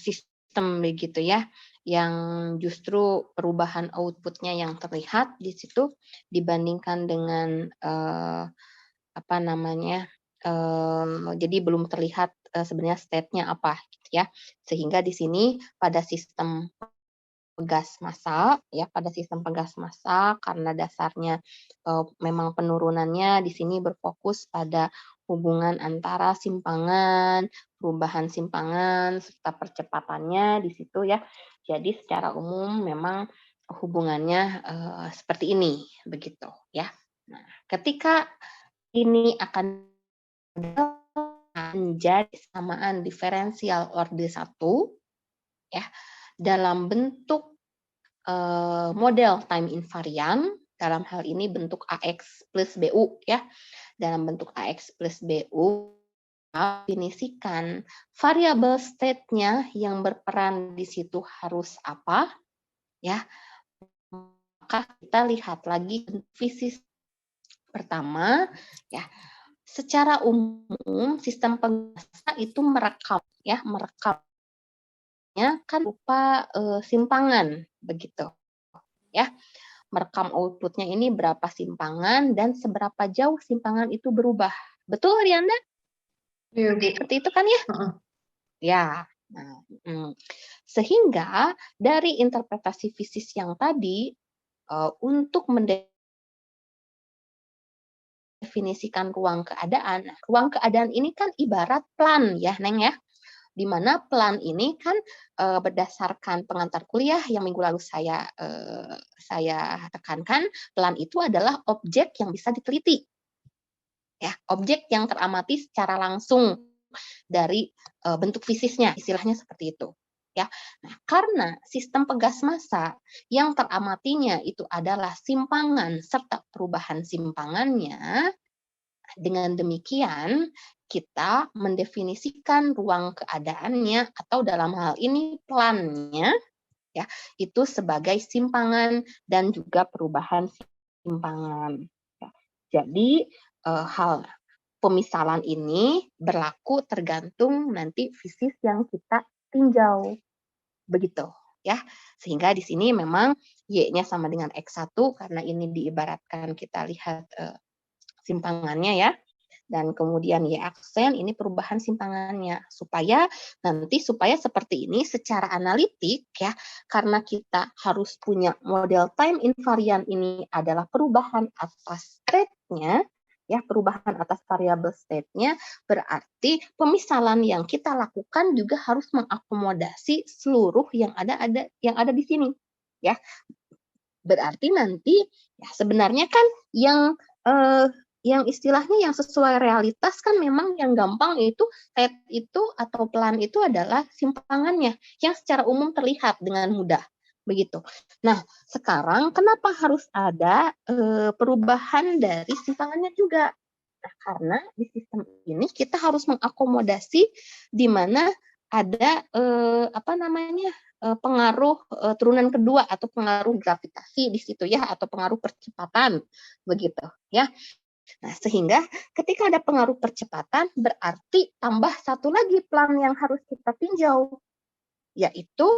sistem begitu ya, yang justru perubahan outputnya yang terlihat di situ dibandingkan dengan apa namanya, jadi belum terlihat sebenarnya state-nya apa gitu ya. Sehingga di sini pada sistem pegas massa ya, pada sistem pegas massa karena dasarnya memang penurunannya di sini berfokus pada hubungan antara simpangan, perubahan simpangan serta percepatannya di situ ya. Jadi secara umum memang hubungannya seperti ini begitu ya. Nah, ketika ini akan menjadi samaan diferensial orde 1 ya dalam bentuk model time invariant, dalam hal ini bentuk AX plus BU ya. Dalam bentuk AX plus BU definisikan variabel state-nya yang berperan di situ harus apa ya. Maka kita lihat lagi fisis pertama ya. Secara umum sistem penguasa itu merekam ya, merekamnya kan berupa simpangan begitu ya. Merekam outputnya ini berapa simpangan dan seberapa jauh simpangan itu berubah. Betul, Rianda? Iya, Bu. Seperti itu kan ya? Ya. Nah, sehingga dari interpretasi fisis yang tadi untuk mendefinisikan ruang keadaan. Nah, ruang keadaan ini kan ibarat plan ya, Neng ya. Di mana plan ini kan berdasarkan pengantar kuliah yang minggu lalu saya tekankan, plan itu adalah objek yang bisa diteliti. Ya, objek yang teramati secara langsung dari bentuk fisisnya, istilahnya seperti itu. Ya. Nah, karena sistem pegas massa yang teramatinya itu adalah simpangan serta perubahan simpangannya, dengan demikian kita mendefinisikan ruang keadaannya atau dalam hal ini plannya ya itu sebagai simpangan dan juga perubahan simpangan. Ya. Jadi hal pemisalan ini berlaku tergantung nanti fisis yang kita tinjau. Begitu ya. Sehingga di sini memang Y-nya sama dengan X1 karena ini diibaratkan kita lihat simpangannya ya. Dan kemudian Y aksen ini perubahan simpangannya supaya seperti ini secara analitik ya, karena kita harus punya model time invariant ini adalah perubahan atas state-nya ya, perubahan atas variabel state-nya, berarti pemisalan yang kita lakukan juga harus mengakomodasi seluruh yang ada di sini ya. Berarti nanti ya sebenarnya kan yang istilahnya yang sesuai realitas kan memang yang gampang itu state itu atau plan itu adalah simpangannya yang secara umum terlihat dengan mudah begitu. Nah, sekarang kenapa harus ada perubahan dari simpangannya juga? Nah, karena di sistem ini kita harus mengakomodasi di mana ada pengaruh turunan kedua atau pengaruh gravitasi di situ ya atau pengaruh percepatan begitu ya. Nah, sehingga ketika ada pengaruh percepatan berarti tambah satu lagi plan yang harus kita tinjau yaitu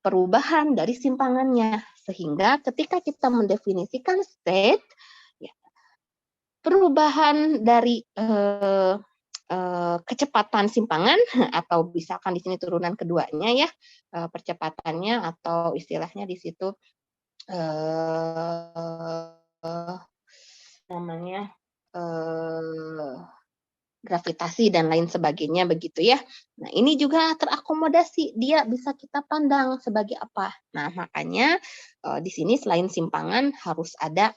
perubahan dari simpangannya. Sehingga ketika kita mendefinisikan state ya, perubahan dari kecepatan simpangan atau misalkan di sini turunan keduanya ya, percepatannya atau istilahnya di situ namanya gravitasi dan lain sebagainya begitu ya. Nah, ini juga terakomodasi, dia bisa kita pandang sebagai apa. Nah, makanya di sini selain simpangan harus ada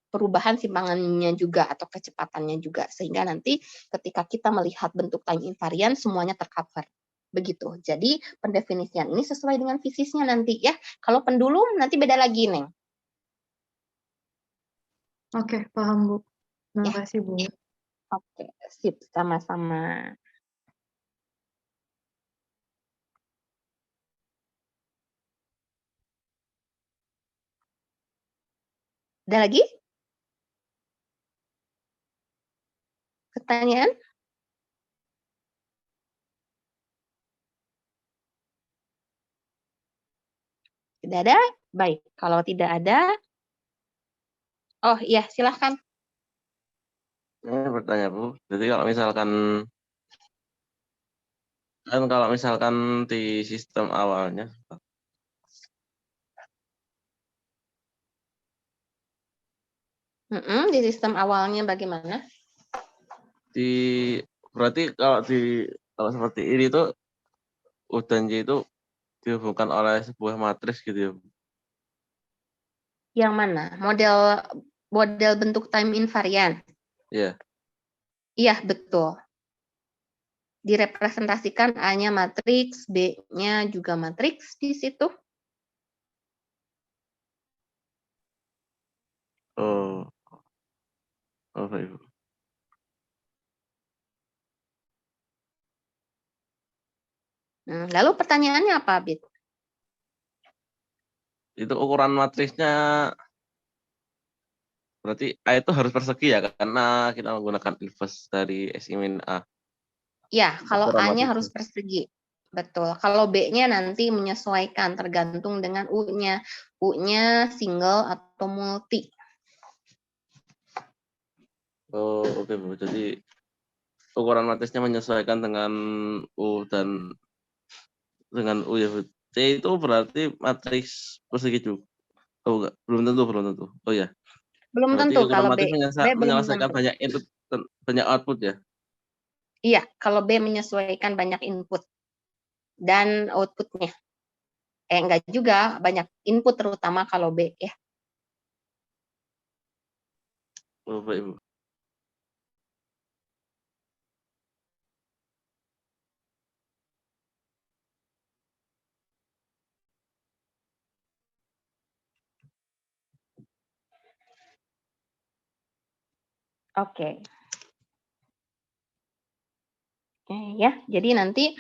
perubahan simpangannya juga atau kecepatannya juga sehingga nanti ketika kita melihat bentuk time invariant semuanya tercover. Begitu. Jadi pendefinisian ini sesuai dengan fisiknya nanti ya. Kalau pendulum nanti beda lagi, Neng. Oke, paham, Bu. Terima Ya. kasih, Bu. Oke, sip, sama-sama. Ada lagi? Pertanyaan? Tidak ada? Baik, kalau tidak ada, oh iya, silahkan. Ini bertanya Bu, jadi kalau misalkan di sistem awalnya Di sistem awalnya bagaimana? berarti kalau seperti ini tuh U dan Y itu dihubungkan oleh sebuah matriks gitu ya Bu? Yang mana? Model bentuk time invariant? Iya. Iya, betul. Direpresentasikan A-nya matriks, B-nya juga matriks di situ. Oh, baik Bu. Lalu pertanyaannya apa, Bit? Itu ukuran matriksnya berarti A itu harus persegi ya karena kita menggunakan inverse dari SI-A. Ya, kalau Ukuran A-nya harus matriksnya. persegi. Betul. Kalau B-nya nanti menyesuaikan tergantung dengan U-nya. U-nya single atau multi. Oh, oke Bu. Jadi ukuran matriksnya menyesuaikan dengan U dan dengan U ya Bu. C itu berarti matriks persegi juga. Oh enggak, belum tentu. Oh ya. Belum Berarti tentu ukuran kalau B. matriks B belum menyelesaikan tentu. banyak input dan banyak output ya. Iya, kalau B menyesuaikan banyak input dan outputnya. Enggak juga, banyak input terutama kalau B ya. Oh, baik Bu. Oke. Ya, jadi nanti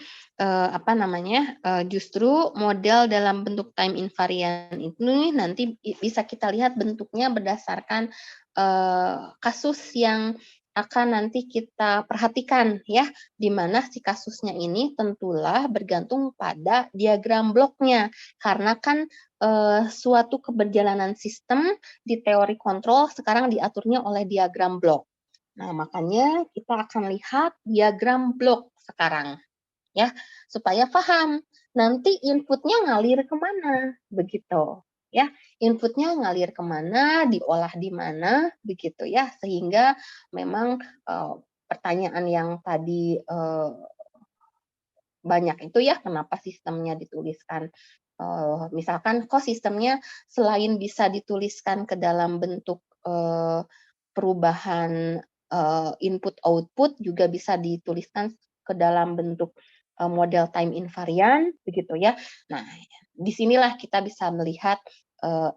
justru model dalam bentuk time invariant itu nanti bisa kita lihat bentuknya berdasarkan kasus yang akan nanti kita perhatikan ya, di mana si kasusnya ini tentulah bergantung pada diagram bloknya, karena kan suatu keberjalanan sistem di teori kontrol sekarang diaturnya oleh diagram blok. Nah, makanya kita akan lihat diagram blok sekarang, ya, supaya paham nanti inputnya ngalir kemana, begitu, ya, inputnya ngalir kemana, diolah di mana, begitu, ya, sehingga memang pertanyaan yang tadi banyak itu ya, kenapa sistemnya dituliskan, misalkan kok sistemnya selain bisa dituliskan ke dalam bentuk perubahan input output juga bisa dituliskan ke dalam bentuk model time invariant begitu ya. Nah, disinilah kita bisa melihat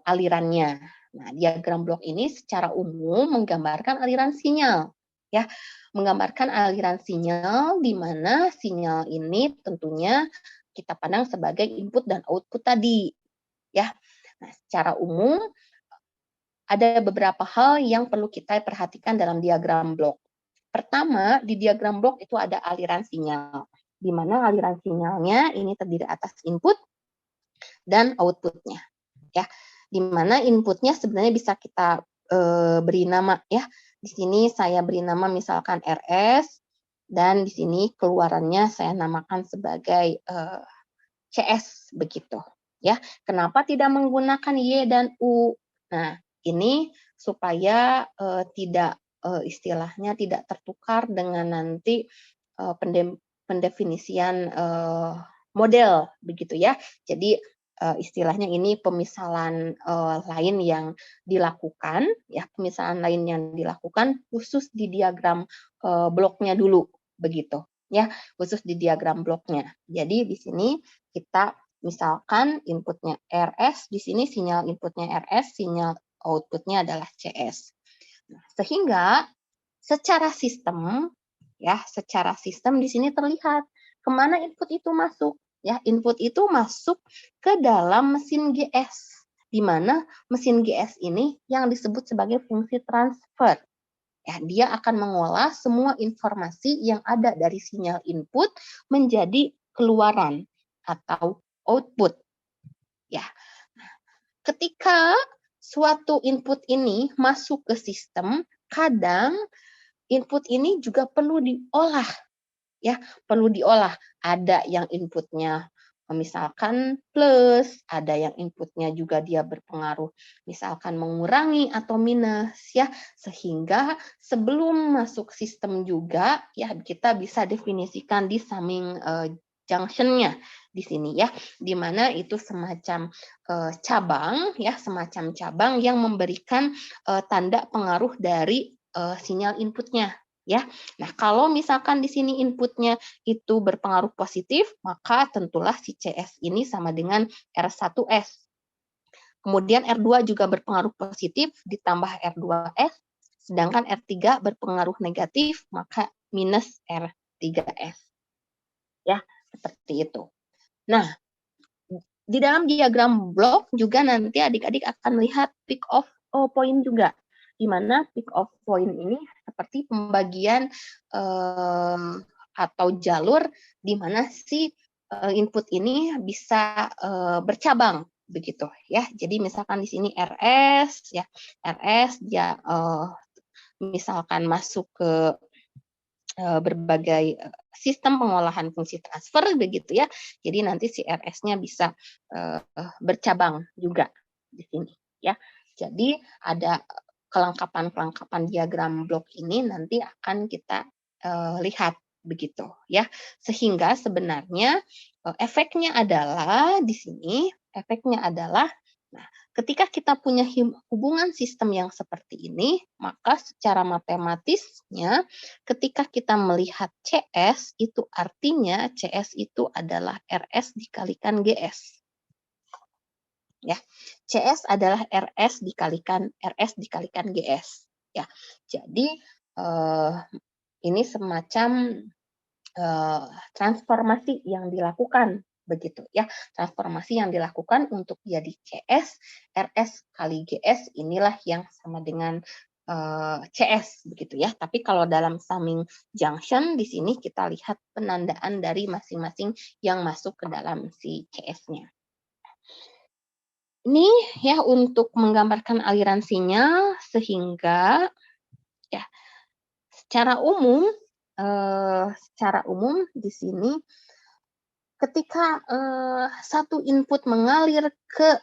alirannya. Nah, diagram blok ini secara umum menggambarkan aliran sinyal ya, menggambarkan aliran sinyal di mana sinyal ini tentunya kita pandang sebagai input dan output tadi ya. Nah, secara umum ada beberapa hal yang perlu kita perhatikan dalam diagram blok. Pertama, di diagram blok itu ada aliran sinyal, di mana aliran sinyalnya ini terdiri atas input dan outputnya. Ya, di mana inputnya sebenarnya bisa kita beri nama ya. Di sini saya beri nama misalkan RS, dan di sini keluarannya saya namakan sebagai CS begitu ya. Kenapa tidak menggunakan Y dan U? Nah, ini supaya tidak istilahnya tidak tertukar dengan nanti pendefinisian model begitu ya. Jadi istilahnya ini pemisalan lain yang dilakukan ya, pemisalan lain yang dilakukan khusus di diagram bloknya dulu begitu ya, khusus di diagram bloknya. Jadi di sini kita misalkan inputnya RS, di sini sinyal inputnya RS, sinyal outputnya adalah CS. Nah, sehingga secara sistem ya, secara sistem di sini terlihat kemana input itu masuk. Ya, input itu masuk ke dalam mesin GS, di mana mesin GS ini yang disebut sebagai fungsi transfer. Ya, dia akan mengolah semua informasi yang ada dari sinyal input menjadi keluaran atau output. Ya, ketika suatu input ini masuk ke sistem, kadang input ini juga perlu diolah. Ya, perlu diolah. Ada yang inputnya misalkan plus, ada yang inputnya juga dia berpengaruh misalkan mengurangi atau minus ya, sehingga sebelum masuk sistem juga ya kita bisa definisikan di summing junction-nya di sini ya, di mana itu semacam cabang ya, semacam cabang yang memberikan tanda pengaruh dari sinyal inputnya. Ya, nah kalau misalkan di sini inputnya itu berpengaruh positif, maka tentulah si CS ini sama dengan R1S. Kemudian R2 juga berpengaruh positif ditambah R2S, sedangkan R3 berpengaruh negatif, maka minus R3S. Ya, seperti itu. Nah, di dalam diagram blok juga nanti adik-adik akan lihat peak off point juga, di mana peak off point ini seperti pembagian atau jalur di mana si input ini bisa bercabang begitu ya. Jadi misalkan di sini RS ya, RS dia misalkan masuk ke berbagai sistem pengolahan fungsi transfer begitu ya. Jadi nanti si RS-nya bisa bercabang juga di sini ya. Jadi ada kelengkapan diagram blok ini nanti akan kita lihat begitu ya. Sehingga sebenarnya efeknya adalah di sini, efeknya adalah nah, ketika kita punya hubungan sistem yang seperti ini, maka secara matematisnya ketika kita melihat CS itu artinya CS itu adalah RS dikalikan GS. Ya, CS adalah RS dikalikan GS. Ya, jadi ini semacam transformasi yang dilakukan begitu ya, transformasi yang dilakukan untuk jadi CS, RS kali GS inilah yang sama dengan CS begitu ya. Tapi kalau dalam summing junction di sini kita lihat penandaan dari masing-masing yang masuk ke dalam si CS-nya. Ini ya untuk menggambarkan aliran sinyal sehingga ya secara umum di sini ketika satu input mengalir ke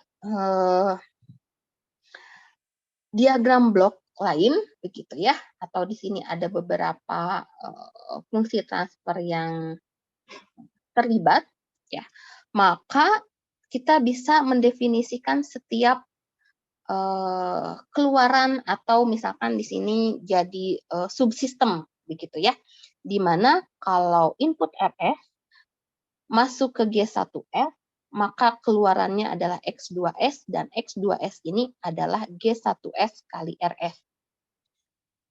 diagram blok lain begitu ya, atau di sini ada beberapa fungsi transfer yang terlibat ya, maka kita bisa mendefinisikan setiap keluaran atau misalkan di sini jadi subsistem begitu ya, di mana kalau input RS masuk ke G1S maka keluarannya adalah X2S dan X2S ini adalah G1S kali RS.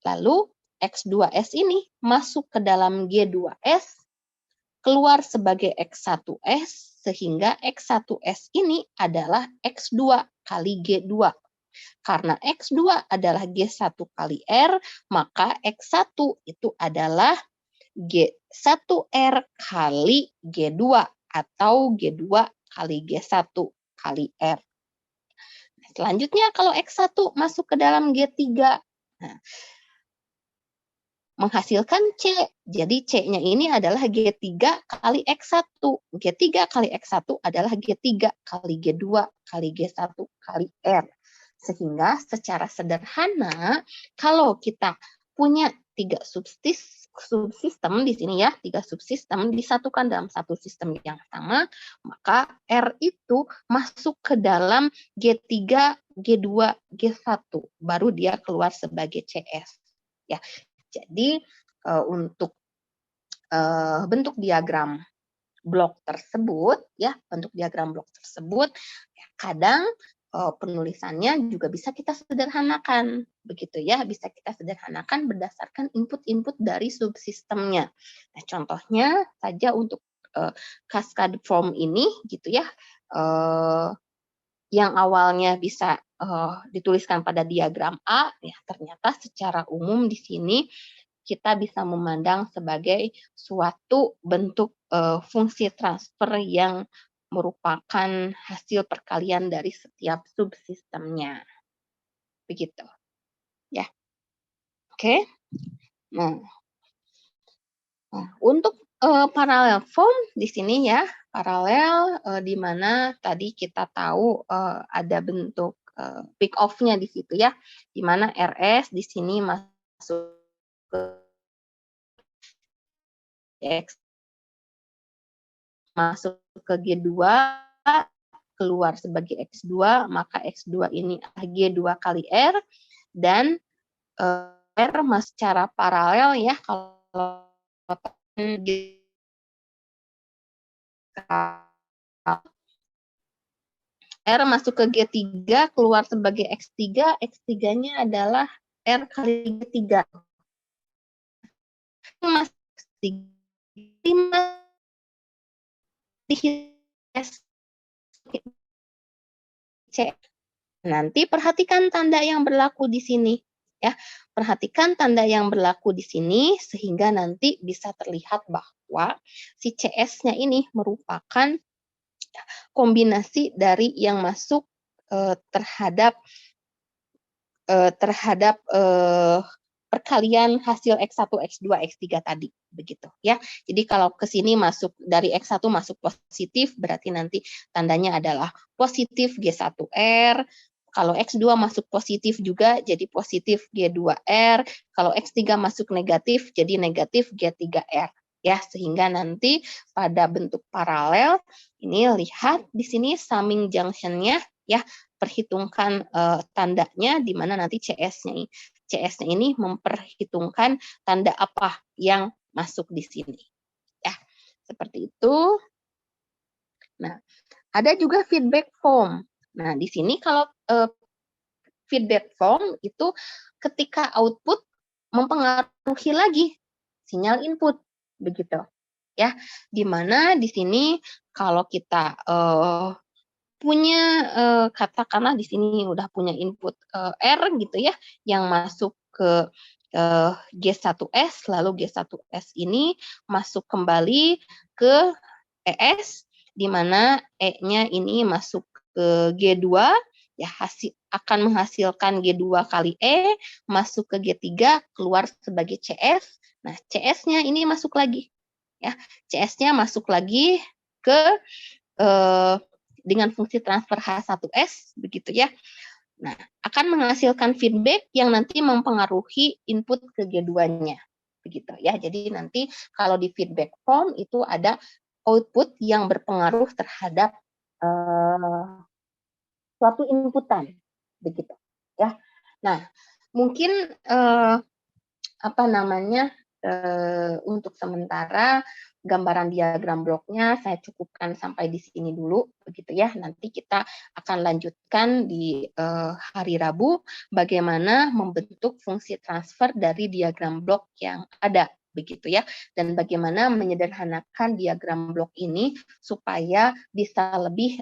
Lalu X2S ini masuk ke dalam G2S keluar sebagai X1S sehingga X1S ini adalah X2 kali G2. Karena X2 adalah G1 kali R, maka X1 itu adalah G1R kali G2 atau G2 kali G1 kali R. Selanjutnya kalau X1 masuk ke dalam G3, nah, menghasilkan C. Jadi C-nya ini adalah G3 kali X1. G3 kali X1 adalah G3 kali G2 kali G1 kali R. Sehingga secara sederhana, kalau kita punya 3 subsistem di sini ya, 3 subsistem disatukan dalam satu sistem yang sama, maka R itu masuk ke dalam G3, G2, G1, baru dia keluar sebagai CS. Ya, jadi untuk bentuk diagram blok tersebut, ya, bentuk diagram blok tersebut, ya, kadang penulisannya juga bisa kita sederhanakan, begitu ya, bisa kita sederhanakan berdasarkan input-input dari subsistemnya. Nah, contohnya saja untuk cascade form ini, gitu ya, yang awalnya bisa dituliskan pada diagram A, ya ternyata secara umum di sini kita bisa memandang sebagai suatu bentuk fungsi transfer yang merupakan hasil perkalian dari setiap subsistemnya. Begitu. Ya. Oke. Nah, untuk parallel form di sini ya, paralel di mana tadi kita tahu ada bentuk pick off-nya di situ ya, di mana RS di sini masuk ke X, masuk ke G2, keluar sebagai X2, maka X2 ini G2 kali R, dan R masuk secara paralel ya, kalau R masuk ke G3, keluar sebagai X3, X3-nya adalah R kali G3. Masuk C. Nanti perhatikan tanda yang berlaku di sini. Ya, perhatikan tanda yang berlaku di sini sehingga nanti bisa terlihat bahwa si CS-nya ini merupakan kombinasi dari yang masuk terhadap perkalian hasil X1, X2, X3 tadi, begitu ya. Jadi kalau ke sini masuk dari X1 masuk positif, berarti nanti tandanya adalah positif G1R. Kalau X2 masuk positif juga, jadi positif G2R. Kalau X3 masuk negatif, jadi negatif G3R. Ya, sehingga nanti pada bentuk paralel, ini lihat di sini summing junction-nya, ya, perhitungkan tandanya, di mana nanti CS-nya ini memperhitungkan tanda apa yang masuk di sini. Ya, seperti itu. Nah, ada juga feedback form. Nah, di sini kalau feedback form itu ketika output mempengaruhi lagi sinyal input, begitu. Ya, di mana di sini kalau kita punya katakanlah di sini udah punya input R gitu ya, yang masuk ke G1S, lalu G1S ini masuk kembali ke ES, di mana E-nya ini masuk ke G2, ya akan menghasilkan G2 kali E, masuk ke G3, keluar sebagai CS. Nah, CS-nya ini masuk lagi. Ya, CS-nya masuk lagi ke dengan fungsi transfer H1S, begitu ya. Nah, akan menghasilkan feedback yang nanti mempengaruhi input ke G2-nya. Begitu ya. Jadi nanti kalau di feedback form itu ada output yang berpengaruh terhadap suatu inputan, begitu ya. Nah, mungkin untuk sementara gambaran diagram bloknya saya cukupkan sampai di sini dulu, begitu ya. Nanti kita akan lanjutkan di hari Rabu bagaimana membentuk fungsi transfer dari diagram blok yang ada, begitu ya. Dan bagaimana menyederhanakan diagram blok ini supaya bisa lebih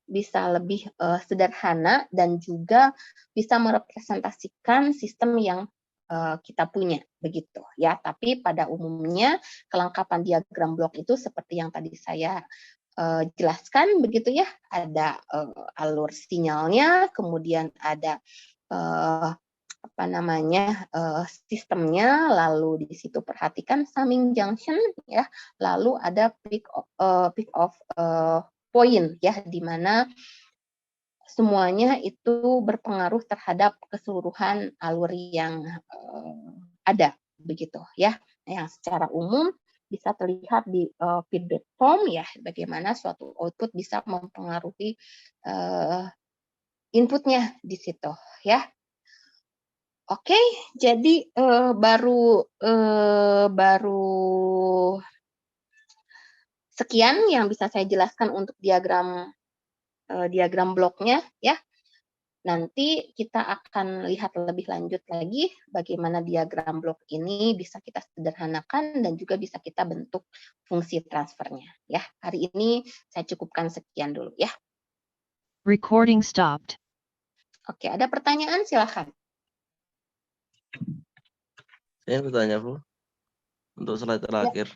bisa lebih sederhana dan juga bisa merepresentasikan sistem yang kita punya, begitu ya. Tapi pada umumnya kelengkapan diagram blok itu seperti yang tadi saya jelaskan begitu ya. Ada alur sinyalnya, kemudian ada sistemnya, lalu di situ perhatikan summing junction ya, lalu ada peak off point ya, di mana semuanya itu berpengaruh terhadap keseluruhan alur yang ada begitu ya. Yang secara umum bisa terlihat di feedback form ya, bagaimana suatu output bisa mempengaruhi inputnya di situ ya. Oke, jadi baru sekian yang bisa saya jelaskan untuk diagram bloknya ya. Nanti kita akan lihat lebih lanjut lagi bagaimana diagram blok ini bisa kita sederhanakan dan juga bisa kita bentuk fungsi transfernya ya. Hari ini saya cukupkan sekian dulu ya. Recording stopped. Oke, ada pertanyaan silakan. Saya bertanya, Bu, untuk slide terakhir.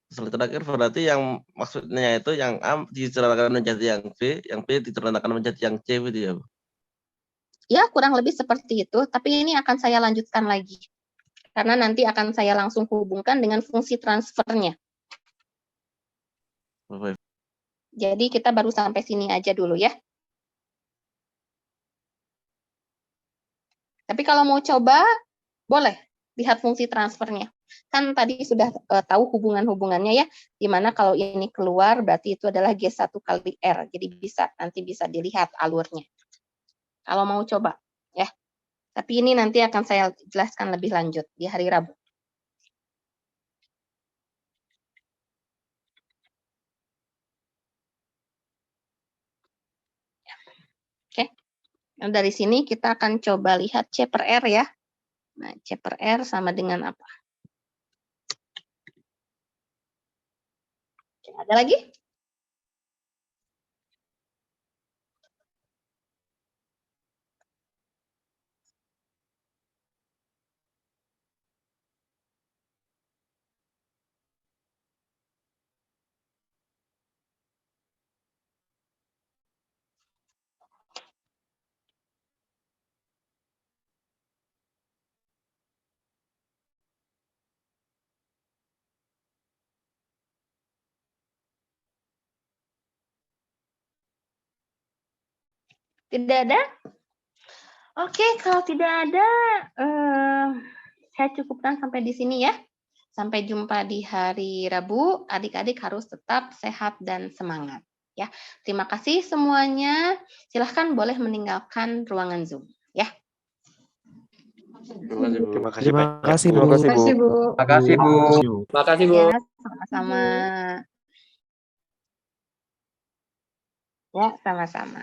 Slide terakhir berarti yang maksudnya itu yang A diceritakan menjadi yang B diceritakan menjadi yang C gitu ya, Bu? Ya, kurang lebih seperti itu, tapi ini akan saya lanjutkan lagi. Karena nanti akan saya langsung hubungkan dengan fungsi transfernya. Baik. Jadi kita baru sampai sini aja dulu ya. Tapi kalau mau coba, boleh lihat fungsi transfernya. Kan tadi sudah tahu hubungan-hubungannya ya, di mana kalau ini keluar berarti itu adalah G1 kali R. Jadi nanti bisa dilihat alurnya. Kalau mau coba ya. Tapi ini nanti akan saya jelaskan lebih lanjut di hari Rabu. Oke. Nah, dari sini kita akan coba lihat C per R ya. Nah, C per R sama dengan apa? Oke, ada lagi? Tidak ada? Oke, kalau tidak ada, saya cukupkan sampai di sini ya. Sampai jumpa di hari Rabu. Adik-adik harus tetap sehat dan semangat. Ya, terima kasih semuanya. Silahkan boleh meninggalkan ruangan Zoom. Ya. Terima kasih, Terima Pak. kasih, Bu. Terima kasih, Bu. Makasih, Bu. Makasih, Bu. Ya, sama-sama. Ya, sama-sama.